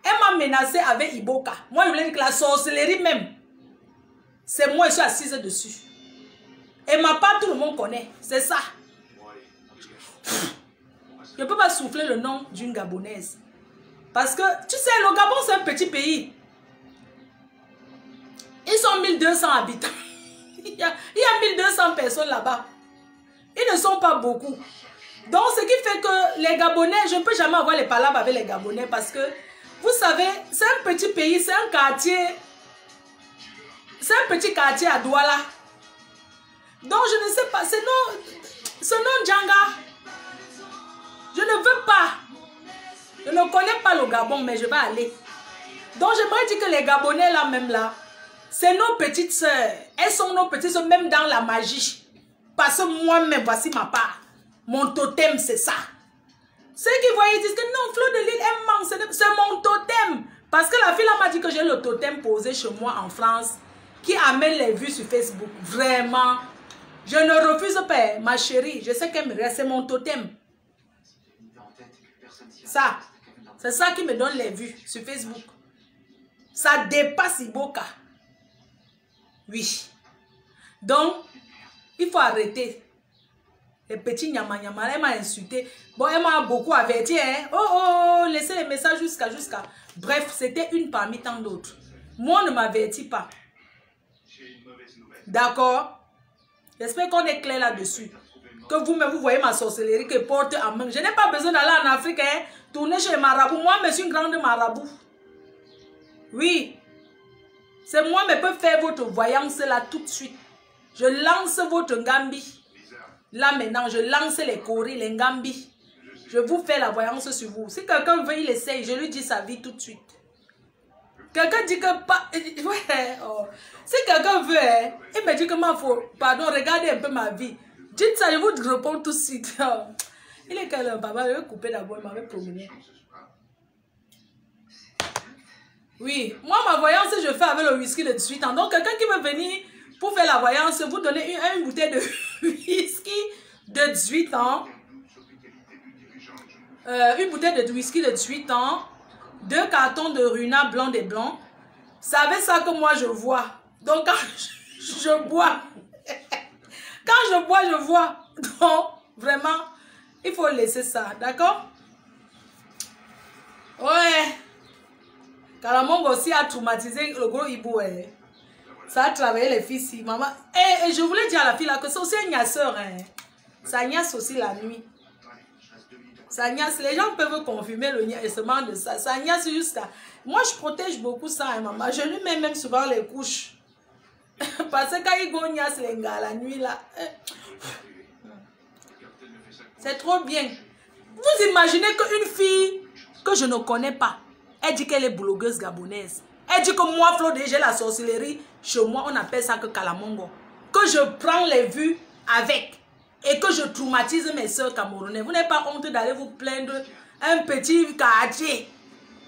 S1: Elle m'a menacé avec Iboka. Moi, je voulais dire que la sorcellerie même, c'est moi, je suis assise dessus. Et ma part, tout le monde connaît. C'est ça. Je ne peux pas souffler le nom d'une Gabonaise. Parce que, tu sais, le Gabon, c'est un petit pays. Ils sont 1200 habitants. Il y a 1200 personnes là-bas. Ils ne sont pas beaucoup. Donc, ce qui fait que les Gabonais, je ne peux jamais avoir les palabres avec les Gabonais parce que, vous savez, c'est un petit pays, c'est un quartier. C'est un petit quartier à Douala. Donc, je ne sais pas, ce nom Djanga, je ne veux pas. Je ne connais pas le Gabon, mais je vais aller. Donc, j'aimerais dire que les Gabonais là, même là, c'est nos petites sœurs. Elles sont nos petites sœurs, même dans la magie. Parce que moi-même, voici ma part. Mon totem, c'est ça. Ceux qui voient, ils disent que non, Fleur de Lys, elle manque. C'est mon totem. Parce que la fille là m'a dit que j'ai le totem posé chez moi en France, qui amène les vues sur Facebook. Vraiment. Je ne refuse pas, ma chérie. Je sais qu'elle me reste, c'est mon totem. Ça, c'est ça qui me donne les vues sur Facebook. Ça dépasse Iboka. Oui. Donc, il faut arrêter. Les petits nyama, elle m'a insulté. Bon, elle m'a beaucoup averti. Hein? Oh, laissez les messages jusqu'à. Bref, c'était une parmi tant d'autres. Moi, on ne m'avertit pas. D'accord? J'espère qu'on est clair là-dessus. Que vous-même, vous voyez ma sorcellerie que porte en main. Je n'ai pas besoin d'aller en Afrique, hein, tourner chez les marabouts. Moi, je suis une grande marabout. Oui. C'est moi qui peux faire votre voyance là tout de suite. Je lance votre Ngambi. Là maintenant, je lance les Kori, les Ngambi. Je vous fais la voyance sur vous. Si quelqu'un veut, il essaye. Je lui dis sa vie tout de suite. Quelqu'un dit que pas... Ouais, oh. Si quelqu'un veut, hein, il me dit que ma faut... Pardon, regardez un peu ma vie. Dites ça, je vous réponds tout de suite. Il est quel papa, je vais couper d'abord, il m'avait promené. Oui, moi ma voyance, je fais avec le whisky de 18 ans. Donc quelqu'un qui veut venir pour faire la voyance, vous donnez une bouteille de whisky de 18 ans. Une bouteille de whisky de 18 ans. 2 cartons de Runa blanc des blancs. C'est avec ça que moi je vois. Donc quand je bois, quand je bois, je vois. Donc vraiment, il faut laisser ça, d'accord? Ouais. Kalamonga aussi a traumatisé le gros hibou. Ça a travaillé les filles ici, maman. Et je voulais dire à la fille là que c'est aussi un gnasseur. Hein. Ça gnasse aussi la nuit. Ça gnasse. Les gens peuvent confirmer le gnassement de ça. Ça gnasse jusqu'à... Moi, je protège beaucoup ça, hein, maman. Je lui mets même souvent les couches. Parce que quand il gnasse les gars la nuit là... C'est trop bien. Vous imaginez qu'une fille que je ne connais pas, elle dit qu'elle est blogueuse gabonaise. Elle dit que moi, Fleur de Lys, j'ai la sorcellerie. Chez moi, on appelle ça que Kalamongo. Que je prends les vues avec. Et que je traumatise mes soeurs camerounaises. Vous n'avez pas honte d'aller vous plaindre un petit quartier.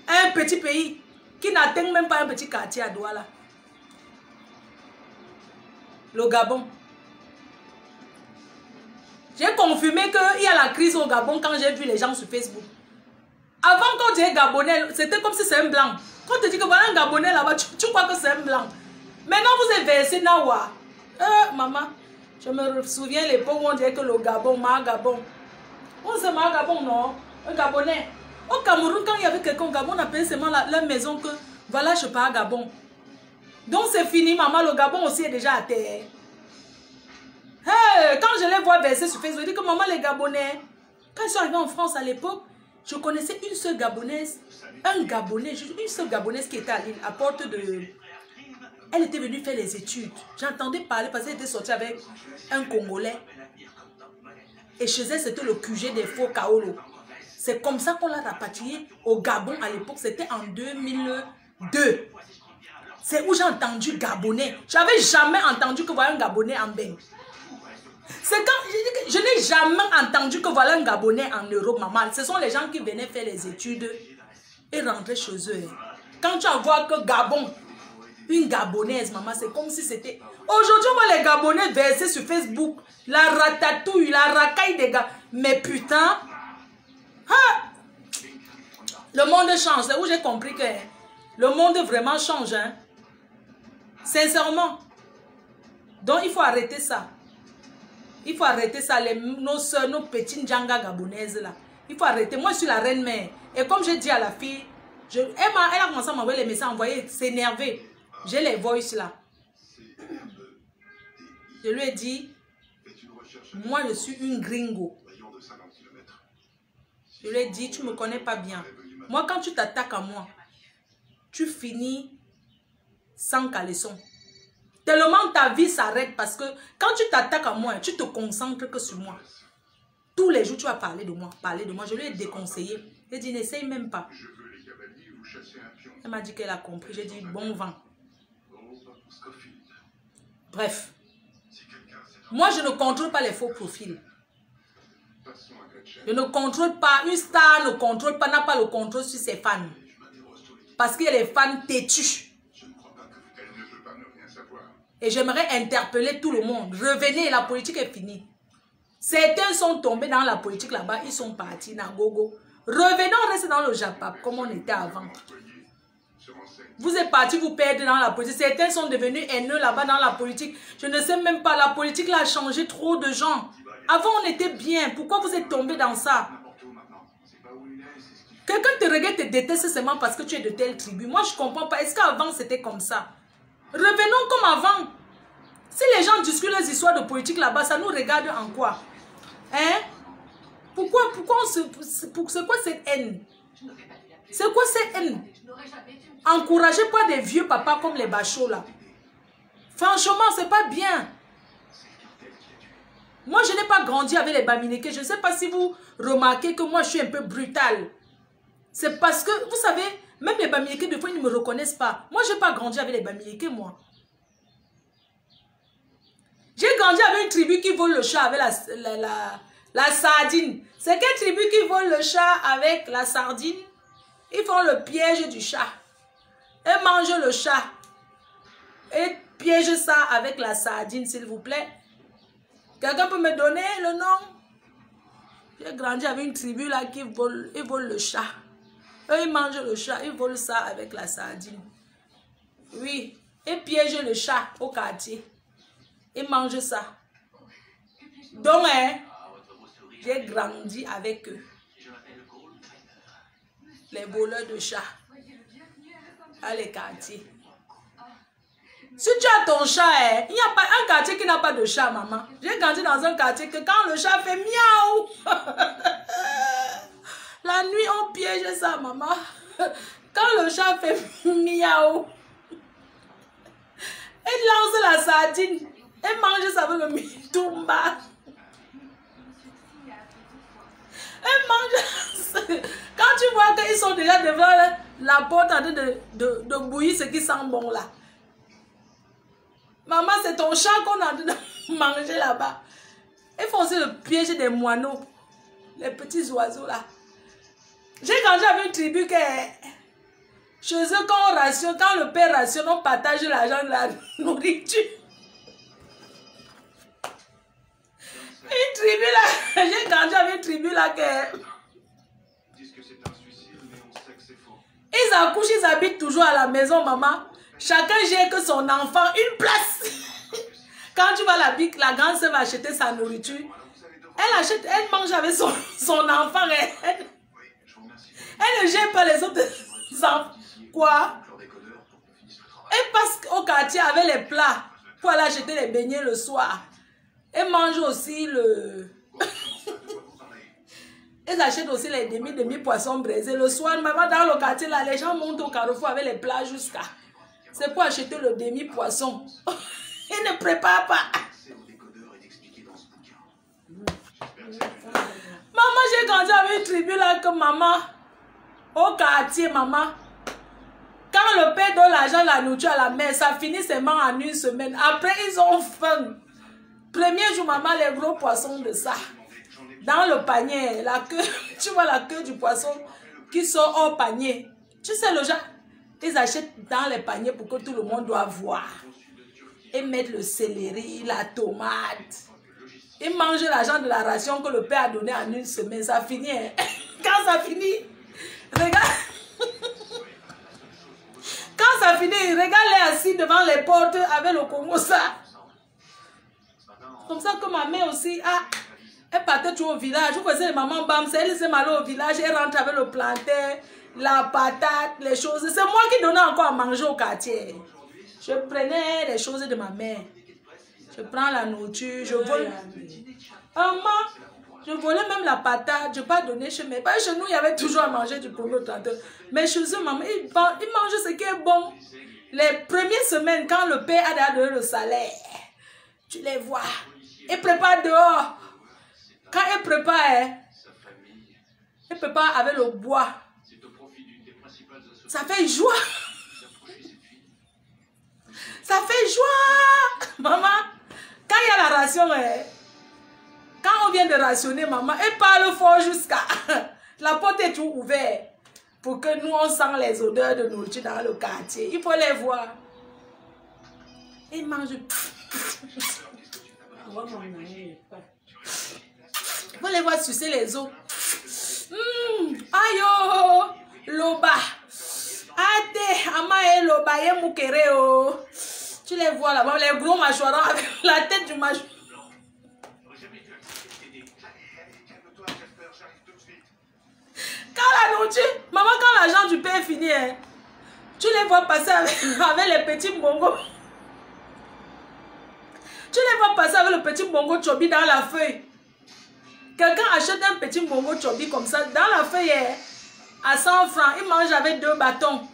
S1: Un petit pays qui n'atteint même pas un petit quartier à Douala. Le Gabon. J'ai confirmé qu'il y a la crise au Gabon quand j'ai vu les gens sur Facebook. Avant, quand tu es Gabonais, c'était comme si c'est un blanc. Quand tu dis que voilà un Gabonais là-bas, tu crois que c'est un blanc. Maintenant, vous êtes versé Nawa. Maman. Je me souviens l'époque où on dirait que le Gabon, Gabon. On sait Gabon, non? Un Gabonais. Au Cameroun, quand il y avait quelqu'un au Gabon, on appelait seulement la maison que voilà, je pars à Gabon. Donc c'est fini, maman, le Gabon aussi est déjà à terre. Hey, quand je les vois verser sur Facebook, je dis que maman, les Gabonais, quand ils sont arrivés en France à l'époque, je connaissais une seule Gabonaise, un Gabonais, une seule Gabonaise qui était à Lille, à porte de... Elle était venue faire les études. J'entendais parler parce qu'elle était sortie avec un Congolais. Et chez elle, c'était le QG des faux Kaolo. C'est comme ça qu'on l'a rapatrié au Gabon à l'époque. C'était en 2002. C'est où j'ai entendu Gabonais. J'avais jamais entendu que voilà un Gabonais en bain. C'est quand je n'ai jamais entendu que voilà un Gabonais en Europe, maman. Ce sont les gens qui venaient faire les études et rentraient chez eux. Quand tu vois que Gabon, une Gabonaise, maman, c'est comme si c'était... Aujourd'hui, on voit les Gabonais verser sur Facebook la ratatouille, la racaille des gars. Mais putain, hein? Le monde change. C'est où j'ai compris que le monde vraiment change. Hein? Sincèrement. Donc, il faut arrêter ça. Il faut arrêter ça. Nos soeurs, nos petites djangas gabonaises là. Il faut arrêter. Moi, je suis la reine-mère. Et comme j'ai dit à la fille, elle a commencé à m'envoyer les messages, envoyer, s'énerver. J'ai les voices là. Je lui ai dit, moi je suis une gringo. Je lui ai dit, tu ne me connais pas bien. Moi, quand tu t'attaques à moi, tu finis sans caleçon. Tellement ta vie s'arrête parce que quand tu t'attaques à moi, tu te concentres que sur moi. Tous les jours, tu vas parler de moi, Je lui ai déconseillé. J'ai dit, n'essaye même pas. Elle m'a dit qu'elle a compris. J'ai dit, bon vent. Bref. Moi, je ne contrôle pas les faux profils. Je ne contrôle pas. Une star ne contrôle pas, n'a pas le contrôle sur ses fans. Parce qu'il y a les fans têtus. Et j'aimerais interpeller tout le monde. Revenez, la politique est finie. Certains sont tombés dans la politique là-bas, ils sont partis dans Gogo. Revenons, restez dans le Japon comme on était avant. Vous êtes partis vous perdre dans la politique. Certains sont devenus haineux là-bas dans la politique. Je ne sais même pas, la politique là a changé trop de gens. Avant on était bien, pourquoi vous êtes tombés dans ça? Quelqu'un te regarde, te déteste seulement parce que tu es de telle tribu. Moi je ne comprends pas, est-ce qu'avant c'était comme ça? Revenons comme avant. Si les gens discutent les histoires de politique là-bas, ça nous regarde en quoi? Hein? Pourquoi c'est quoi cette haine? C'est quoi cette haine? Encouragez pas des vieux papas comme les Bachos là. Franchement, c'est pas bien. Moi, je n'ai pas grandi avec les Bamileke. Je ne sais pas si vous remarquez que moi, je suis un peu brutale. C'est parce que, vous savez, même les Bamileke, des fois, ils ne me reconnaissent pas. Moi, je n'ai pas grandi avec les Bamileke, moi. J'ai grandi avec une tribu qui vole le chat avec la sardine. C'est quelle tribu qui vole le chat avec la sardine? Ils font le piège du chat. Et mangent le chat. Et piègent ça avec la sardine, s'il vous plaît. Quelqu'un peut me donner le nom? J'ai grandi avec une tribu là qui vole, ils volent le chat. Eux, ils mangent le chat, ils volent ça avec la sardine. Oui, ils piègent le chat au quartier. Ils mangent ça. Donc, hein, j'ai grandi avec eux. Les voleurs de chats. Dans les quartiers. Si tu as ton chat, hein, il n'y a pas un quartier qui n'a pas de chat, maman. J'ai grandi dans un quartier que quand le chat fait miaou, la nuit on piège ça, maman. Quand le chat fait miaou, il lance la sardine. Elle mange ça avec le mitumba. Elle mange. Quand tu vois qu'ils sont déjà devant la porte en train de bouillir ce qui sent bon là. Maman, c'est ton chat qu'on a en train de manger là-bas. Il faut aussi le piège des moineaux. Les petits oiseaux là. J'ai grandi avec une tribu que chez eux, quand on rationne, quand le père rationne, on partage l'argent de la nourriture. Une tribu là, j'ai grandi avec une tribu là que... Ils accouchent, ils habitent toujours à la maison, maman. Chacun gère que son enfant une place. Quand tu vas la grande sœur va acheter sa nourriture, elle mange avec son enfant. Elle ne gêne pas les autres enfants. Quoi? Elle passe au quartier avec les plats pour aller acheter les beignets le soir. Elle mange aussi le... Elles achètent aussi les demi-poissons braisés. Le soir, maman, dans le quartier, là, les gens montent au carrefour avec les plats jusqu'à... C'est pour acheter le demi-poisson. Ils ne préparent pas. Maman, j'ai grandi avec une tribu là que maman, au quartier, maman, quand le père donne l'argent, la nourriture à la mère, ça finit seulement en une semaine. Après, ils ont faim. Premier jour, maman, les gros poissons de ça. Dans le panier, la queue, tu vois la queue du poisson qui sort hors panier. Tu sais, le genre, ils achètent dans les paniers pour que tout le monde doit voir. Ils mettent le céleri, la tomate. Ils mangent l'argent de la ration que le père a donné en une semaine. Ça finit. Hein? Quand ça finit, regarde. Quand ça finit, regarde-les assis devant les portes avec le Congo ça. Comme ça que ma mère aussi, elle partait toujours au village. Je faisais les mamans bam, elle s'est allée au village, elle rentre avec le plantain, la patate, les choses. C'est moi qui donnais encore à manger au quartier. Je prenais les choses de ma mère. Je prends la nourriture, je vole. Maman, je volais même la patate, je n'ai pas donné chez mes parents. Chez nous, il y avait toujours à manger du premier tracteur. Mais chez eux, maman, ils mangent ce qui est bon. Les premières semaines, quand le père a donné le salaire, tu les vois. Ils préparent dehors. Quand ils préparent, ils préparent avec le bois. Ça fait joie. Ça fait joie. Maman, quand il y a la ration, quand on vient de rationner, maman, elle parle fort jusqu'à... La porte est toujours ouverte pour que nous, on sent les odeurs de nourriture dans le quartier. Il faut les voir. Ils mangent... Il faut les voir sucer les os. Aïe, oh, loba. Ate, amae, loba, ye moukere, oh. Tu les vois là-bas, les gros mâchoirons avec la tête du mâchoire. Quand la nourriture, maman, quand l'argent du père finit, tu les vois passer avec les petits bongos. Tu les vois passer avec le petit bongo chobi dans la feuille. Quelqu'un achète un petit bongo chobi comme ça, dans la feuille, à 100 francs, il mange avec 2 bâtons.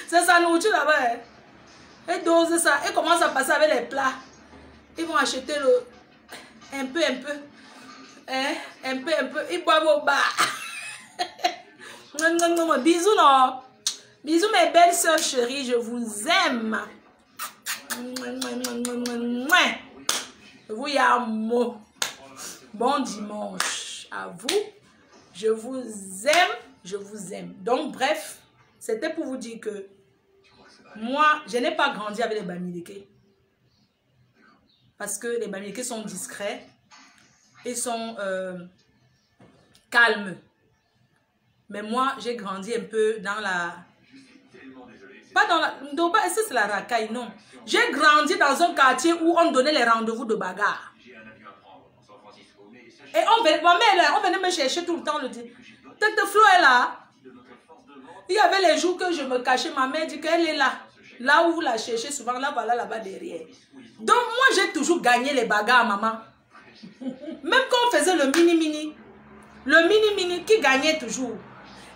S1: C'est sa nourriture là-bas. Et dose ça, et commence à passer avec les plats. Ils vont acheter un peu. Ils boivent au bar. Bisous, non. Bisous, mes belles soeurs chéries, je vous aime. Vous y a un mot. Bon dimanche à vous. Je vous aime. Donc, bref, c'était pour vous dire que moi, je n'ai pas grandi avec les Bamileke. Parce que les Bamileke sont discrets. Ils sont calmes. Mais moi, j'ai grandi un peu dans la... Pas dans la... Est-ce que c'est la racaille? Non. J'ai grandi dans un quartier où on donnait les rendez-vous de bagarre. Et ma mère, on venait me chercher tout le temps. Le dit, tête de Flo est là. Il y avait les jours que je me cachais. Ma mère dit qu'elle est là. Là où vous la cherchez souvent, là, voilà, là-bas derrière. Donc, moi, j'ai toujours gagné les bagarres, maman. Même quand on faisait le mini-mini. Le mini-mini qui gagnait toujours.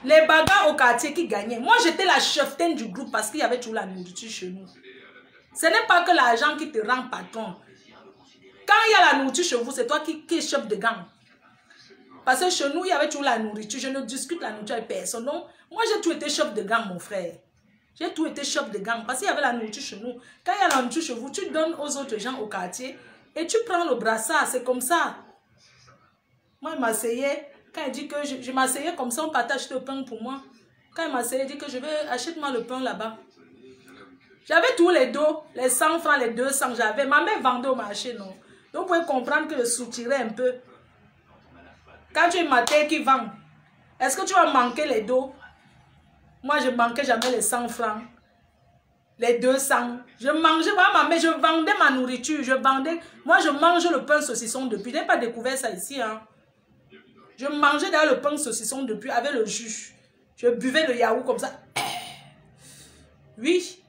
S1: Les bagarres au quartier qui gagnaient. Moi, j'étais la cheftaine du groupe parce qu'il y avait toujours la nourriture chez nous. Ce n'est pas que l'argent qui te rend patron. Quand il y a la nourriture chez vous, c'est toi qui es chef de gang. Parce que chez nous, il y avait toujours la nourriture. Je ne discute la nourriture avec personne. Donc, moi, j'ai tout été chef de gang, mon frère. J'ai tout été chef de gang. Parce qu'il y avait la nourriture chez nous. Quand il y a la nourriture chez vous, tu donnes aux autres gens au quartier. Et tu prends le brassard. C'est comme ça. Moi, il m'asseyait. Quand il dit que je m'asseyais comme ça, on partage le pain pour moi. Quand il m'asseyait, il dit que je vais achète-moi le pain là-bas. J'avais tous les dos, les 100 francs, les 200, j'avais. Ma mère vendait au marché, non. Donc, vous pouvez comprendre que je soutirais un peu. Quand tu es matin qui vend, est-ce que tu vas manquer les dos? Moi, je manquais jamais les 100 francs. les 200. Je mangeais, voilà, mais je vendais ma nourriture. Moi, je mange le pain saucisson depuis. Je n'ai pas découvert ça ici. Hein. Je mangeais d'ailleurs le pain saucisson depuis avec le jus. Je buvais le yaourt comme ça. Oui.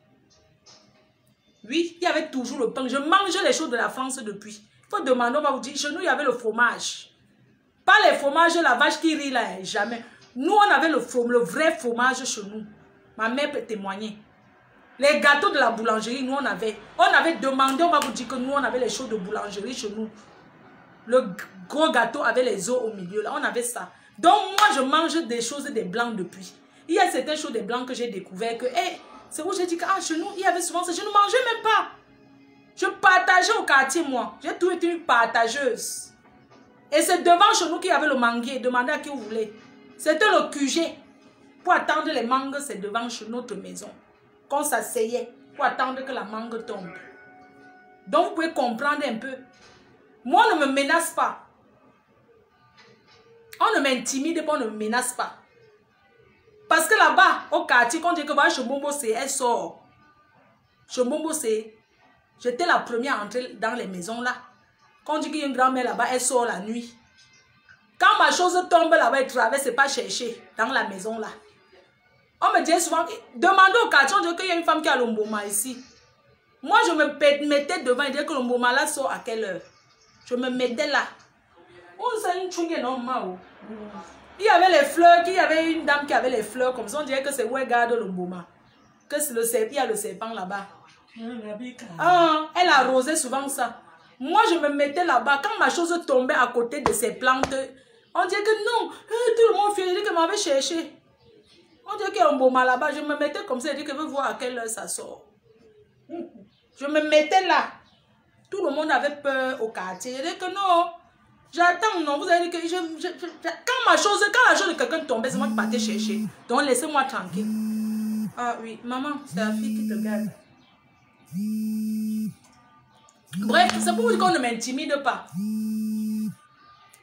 S1: Oui, il y avait toujours le pain. Je mangeais les choses de la France depuis. Il faut demander, on va vous dire, chez nous, il y avait le fromage. Pas les fromages, la vache qui rit là, jamais. Nous, on avait le vrai fromage chez nous. Ma mère peut témoigner. Les gâteaux de la boulangerie, nous, on avait demandé, on va vous dire que nous, on avait les choses de boulangerie chez nous. Le gros gâteau avec les os au milieu, là, on avait ça. Donc, moi, je mange des choses des blancs depuis. Il y a certaines choses des blancs que j'ai découvert que, hey, c'est où j'ai dit que, ah, chez nous, il y avait souvent ça. Je ne mangeais même pas. Je partageais au quartier, moi. J'ai toujours été une partageuse. Et c'est devant chez nous qu'il y avait le manguier. Demandez à qui vous voulez. C'était le QG. Pour attendre les mangues, c'est devant chez notre maison. Qu'on s'asseyait pour attendre que la mangue tombe. Donc, vous pouvez comprendre un peu. Moi, on ne me menace pas. On ne m'intimide pas, on ne me menace pas. Parce que là-bas, au quartier, quand on dit que chez Mbombo, c'est elle sort. Chez Mbombo, c'est... J'étais la première à entrer dans les maisons là. Quand on dit qu'il y a une grand-mère là-bas, elle sort la nuit. Quand ma chose tombe là-bas, elle traverse, c'est pas chercher dans la maison là. On me disait souvent, demandez au quartier, on dit qu'il y a une femme qui a l'omboma ici. Moi, je me mettais devant et disais que l'omboma là sort à quelle heure. Je me mettais là. Il y avait les fleurs, il y avait une dame qui avait les fleurs comme ça. On dirait que c'est où elle garde l'omboma. Que c'est le serpent, il y a le serpent là-bas. Ah, elle arrosait souvent ça. Moi, je me mettais là-bas. Quand ma chose tombait à côté de ces plantes, on dirait que non, tout le monde fait que m'avait cherché. On dirait qu'il y a un moment là-bas. Je me mettais comme ça et dit que je veux voir à quelle heure ça sort. Je me mettais là. Tout le monde avait peur au quartier. Je dis que non, j'attends, non. Vous avez dit que quand la chose de quelqu'un tombait, c'est moi qui partais chercher. Donc laissez-moi tranquille. Ah oui, maman, c'est la fille qui te garde. Bref, c'est pour vous dire qu'on ne m'intimide pas.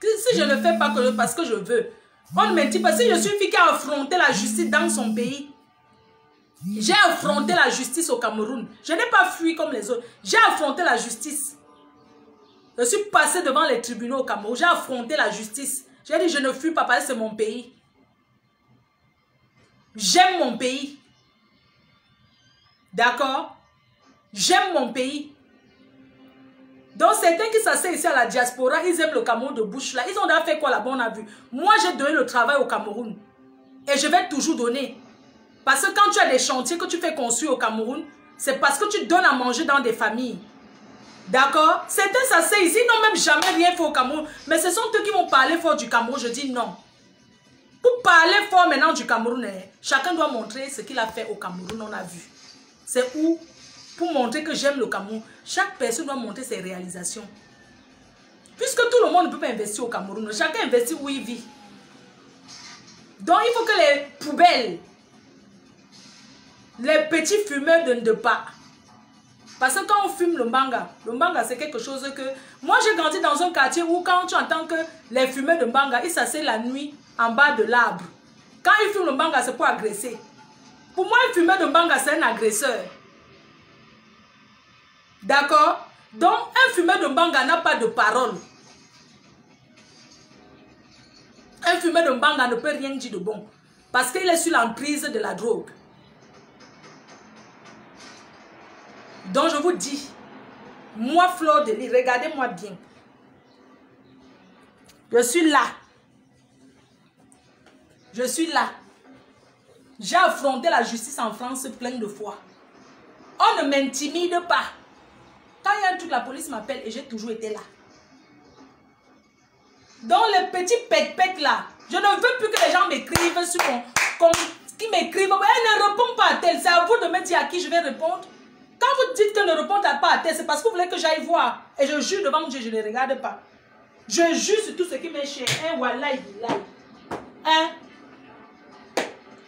S1: Si je ne fais pas parce que je veux, on ne m'intimide pas. Si je suis une fille qui a affronté la justice dans son pays, j'ai affronté la justice au Cameroun. Je n'ai pas fui comme les autres. J'ai affronté la justice. Je suis passée devant les tribunaux au Cameroun. J'ai affronté la justice. J'ai dit je ne fuis pas parce que c'est mon pays. J'aime mon pays. D'accord? J'aime mon pays. Donc, certains qui s'asseyent ici à la diaspora, ils aiment le Cameroun de bouche là. Ils ont déjà fait quoi là-bas, on a vu. Moi, j'ai donné le travail au Cameroun. Et je vais toujours donner. Parce que quand tu as des chantiers que tu fais construire au Cameroun, c'est parce que tu donnes à manger dans des familles. D'accord? Certains s'asseyent ici, ils n'ont même jamais rien fait au Cameroun. Mais ce sont eux qui vont parler fort du Cameroun. Je dis non. Pour parler fort maintenant du Cameroun, chacun doit montrer ce qu'il a fait au Cameroun, on a vu. C'est où? Pour montrer que j'aime le Cameroun. Chaque personne doit montrer ses réalisations. Puisque tout le monde ne peut pas investir au Cameroun. Chacun investit où il vit. Donc il faut que les poubelles, les petits fumeurs de pas. Parce que quand on fume le mbanga c'est quelque chose que... Moi j'ai grandi dans un quartier où quand tu entends que les fumeurs de mbanga, ils s'asseyent la nuit en bas de l'arbre. Quand ils fument le mbanga, c'est pour agresser. Pour moi, un fumeur de mbanga, c'est un agresseur. D'accord? Donc, un fumeur de mbanga n'a pas de parole. Un fumeur de mbanga ne peut rien dire de bon. Parce qu'il est sur l'emprise de la drogue. Donc, je vous dis, moi, Fleur de Lys, regardez-moi bien. Je suis là. Je suis là. J'ai affronté la justice en France plein de fois. On ne m'intimide pas. Quand il y a un truc, la police m'appelle et j'ai toujours été là. Donc les petits pet-pet là, je ne veux plus que les gens m'écrivent sur mon... qui m'écrivent, elle ne répond pas à tel. C'est à vous de me dire à qui je vais répondre. Quand vous dites que ne répond pas à tel, c'est parce que vous voulez que j'aille voir. Et je jure devant Dieu, je ne regarde pas. Je jure sur tout ce qui m'est cher. Hein, voilà, hein?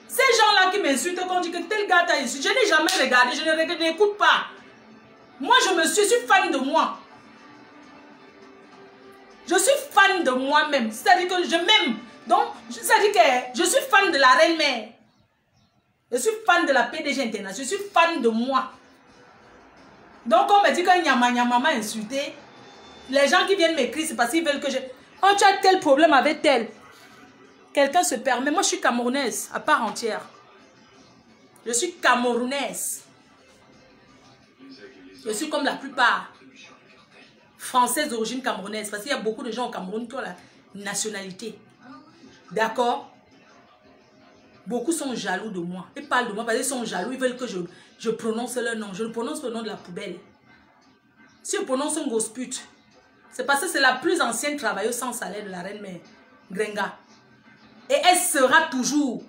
S1: Ces gens-là qui m'insultent, quand on dit que tel gars t'a insulté, je n'ai jamais regardé, je n'écoute pas. Moi, je suis fan de moi. Je suis fan de moi-même. C'est-à-dire que je m'aime. Donc, c'est-à-dire que je suis fan de la reine-mère. Je suis fan de la PDG International. Je suis fan de moi. Donc, on me dit qu'un Nyama m'a insulté. Les gens qui viennent m'écrire, c'est parce qu'ils veulent que je... Oh, tu as tel problème avec tel. Quelqu'un se permet. Moi, je suis camerounaise à part entière. Je suis camerounaise. Je suis comme la plupart. Française d'origine camerounaise. Parce qu'il y a beaucoup de gens au Cameroun qui ont la nationalité. D'accord? Beaucoup sont jaloux de moi. Ils parlent de moi parce qu'ils sont jaloux. Ils veulent que je prononce leur nom. Je le prononce le nom de la poubelle. Si je prononce un gosse pute, c'est parce que c'est la plus ancienne travailleuse sans salaire de la reine mère, Grenga. Et elle sera toujours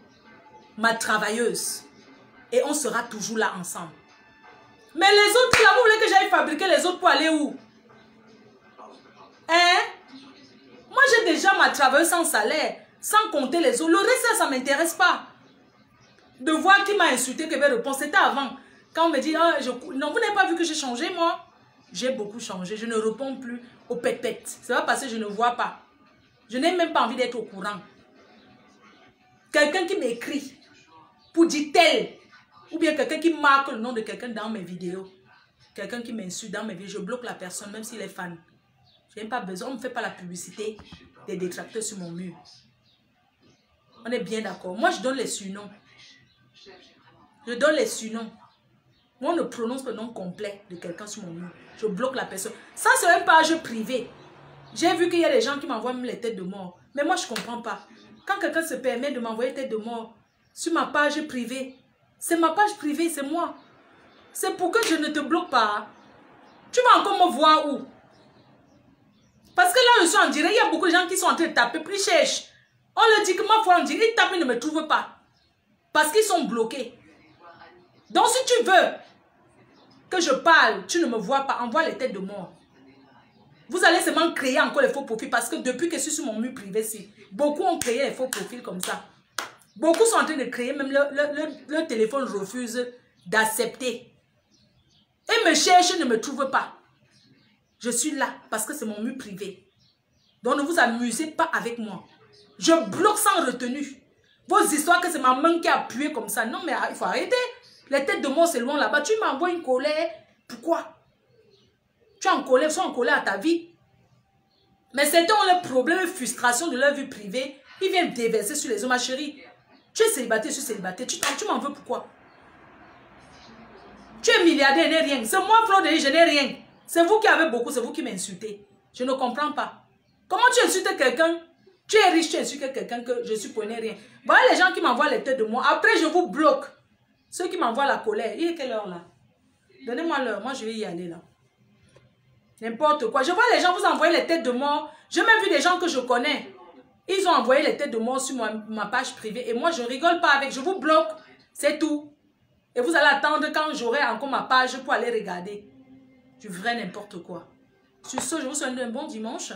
S1: ma travailleuse. Et on sera toujours là ensemble. Mais les autres là, vous voulez que j'aille fabriquer les autres pour aller où? Hein? Moi j'ai déjà ma travailleuse sans salaire. Sans compter les autres. Le reste, ça ne m'intéresse pas. De voir qui m'a insulté, que je vais répondre. C'était avant. Quand on me dit, oh, non, vous n'avez pas vu que j'ai changé, moi? J'ai beaucoup changé. Je ne réponds plus aux pète-pète. C'est pas parce que je ne vois pas. Je n'ai même pas envie d'être au courant. Quelqu'un qui m'écrit pour dire tel. Ou bien quelqu'un qui marque le nom de quelqu'un dans mes vidéos. Quelqu'un qui m'insulte dans mes vidéos. Je bloque la personne, même s'il est fan. Je n'ai pas besoin. On ne me fait pas la publicité des détracteurs sur mon mur. On est bien d'accord. Moi, je donne les surnoms. Je donne les surnoms. Moi, on ne prononce pas le nom complet de quelqu'un sur mon mur. Je bloque la personne. Ça, c'est une page privée. J'ai vu qu'il y a des gens qui m'envoient même les têtes de mort. Mais moi, je ne comprends pas. Quand quelqu'un se permet de m'envoyer tête de mort sur ma page privée, c'est ma page privée, c'est moi. C'est pour que je ne te bloque pas. Tu vas encore me voir où? Parce que là, je suis en direct. Il y a beaucoup de gens qui sont en train de taper. Puis ils cherchent. On leur dit que ma foi, on dit, ils tapent, ils ne me trouvent pas. Parce qu'ils sont bloqués. Donc, si tu veux que je parle, tu ne me vois pas, envoie les têtes de mort. Vous allez seulement créer encore les faux profils. Parce que depuis que je suis sur mon mur privé, beaucoup ont créé les faux profils comme ça. Beaucoup sont en train de créer, même leur téléphone refuse d'accepter. Et me cherchent, ne me trouvent pas. Je suis là parce que c'est mon mur privé. Donc, ne vous amusez pas avec moi. Je bloque sans retenue. Vos histoires que c'est ma main qui a appuyé comme ça. Non, mais il faut arrêter. Les têtes de mort, c'est loin là-bas. Tu m'envoies une colère. Pourquoi? Tu es en colère, ils sont en colère à ta vie. Mais c'était le problème, frustration de leur vie privée. Ils viennent déverser sur les hommes. Ma chérie, tu es célibataire, je suis célibataire. Tu m'en veux pourquoi? Tu es milliardaire, je n'ai rien. C'est moi, Flo, je n'ai rien. C'est vous qui avez beaucoup, c'est vous qui m'insultez. Je ne comprends pas. Comment tu insultes quelqu'un? Tu es riche, tu insultes quelqu'un que je suis pour rien. Voilà les gens qui m'envoient les têtes de moi. Après, je vous bloque. Ceux qui m'envoient la colère. Il est quelle heure là? Donnez-moi l'heure. Moi, je vais y aller là. N'importe quoi. Je vois les gens vous envoyer les têtes de mort. J'ai même vu des gens que je connais. Ils ont envoyé les têtes de mort sur ma page privée. Et moi, je rigole pas avec. Je vous bloque. C'est tout. Et vous allez attendre quand j'aurai encore ma page pour aller regarder. Du vrai n'importe quoi. Sur ce, je vous souhaite un bon dimanche.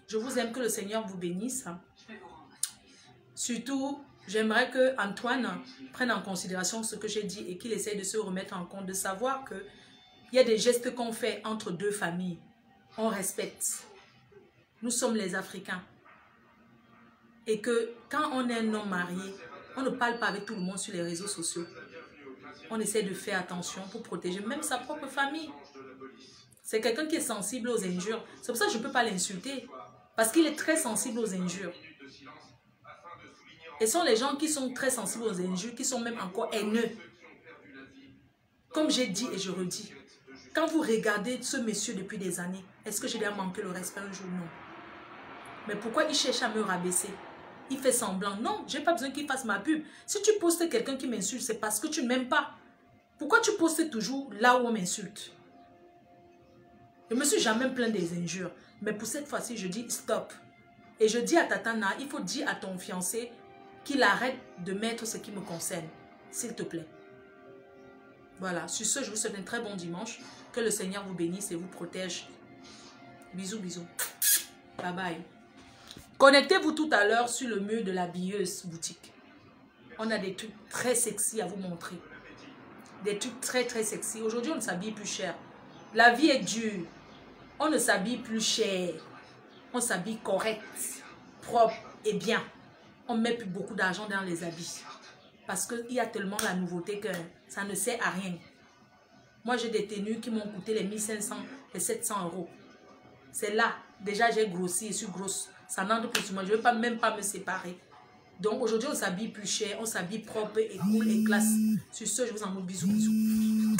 S1: Je vous aime, que le Seigneur vous bénisse. Surtout, j'aimerais que Antoine prenne en considération ce que j'ai dit et qu'il essaye de se remettre en compte, de savoir que il y a des gestes qu'on fait entre deux familles. On respecte. Nous sommes les Africains. Et que quand on est un homme marié, on ne parle pas avec tout le monde sur les réseaux sociaux. On essaie de faire attention pour protéger même sa propre famille. C'est quelqu'un qui est sensible aux injures. C'est pour ça que je ne peux pas l'insulter. Parce qu'il est très sensible aux injures. Et ce sont les gens qui sont très sensibles aux injures, qui sont même encore haineux. Comme j'ai dit et je redis, quand vous regardez ce monsieur depuis des années, est-ce que je lui ai manqué le respect un jour? Non. Mais pourquoi il cherche à me rabaisser? Il fait semblant. Non, je n'ai pas besoin qu'il fasse ma pub. Si tu postes quelqu'un qui m'insulte, c'est parce que tu ne m'aimes pas. Pourquoi tu postes toujours là où on m'insulte? Je ne me suis jamais plaint des injures. Mais pour cette fois-ci, je dis stop. Et je dis à Tatana, il faut dire à ton fiancé qu'il arrête de mettre ce qui me concerne. S'il te plaît. Voilà. Sur ce, je vous souhaite un très bon dimanche. Que le Seigneur vous bénisse et vous protège. Bisous, bisous. Bye bye. Connectez-vous tout à l'heure sur le mur de la billeuse boutique. On a des trucs très sexy à vous montrer. Des trucs très très sexy. Aujourd'hui, on ne s'habille plus cher. La vie est dure. On ne s'habille plus cher. On s'habille correct, propre et bien. On ne met plus beaucoup d'argent dans les habits. Parce qu'il y a tellement la nouveauté que ça ne sert à rien. Moi, j'ai des tenues qui m'ont coûté les 1500 et 700 euros. C'est là. Déjà, j'ai grossi, je suis grosse. Ça n'entre plus sur moi. Je ne veux même pas me séparer. Donc, aujourd'hui, on s'habille plus cher. On s'habille propre et cool et classe. Sur ce, je vous envoie bisous, bisous.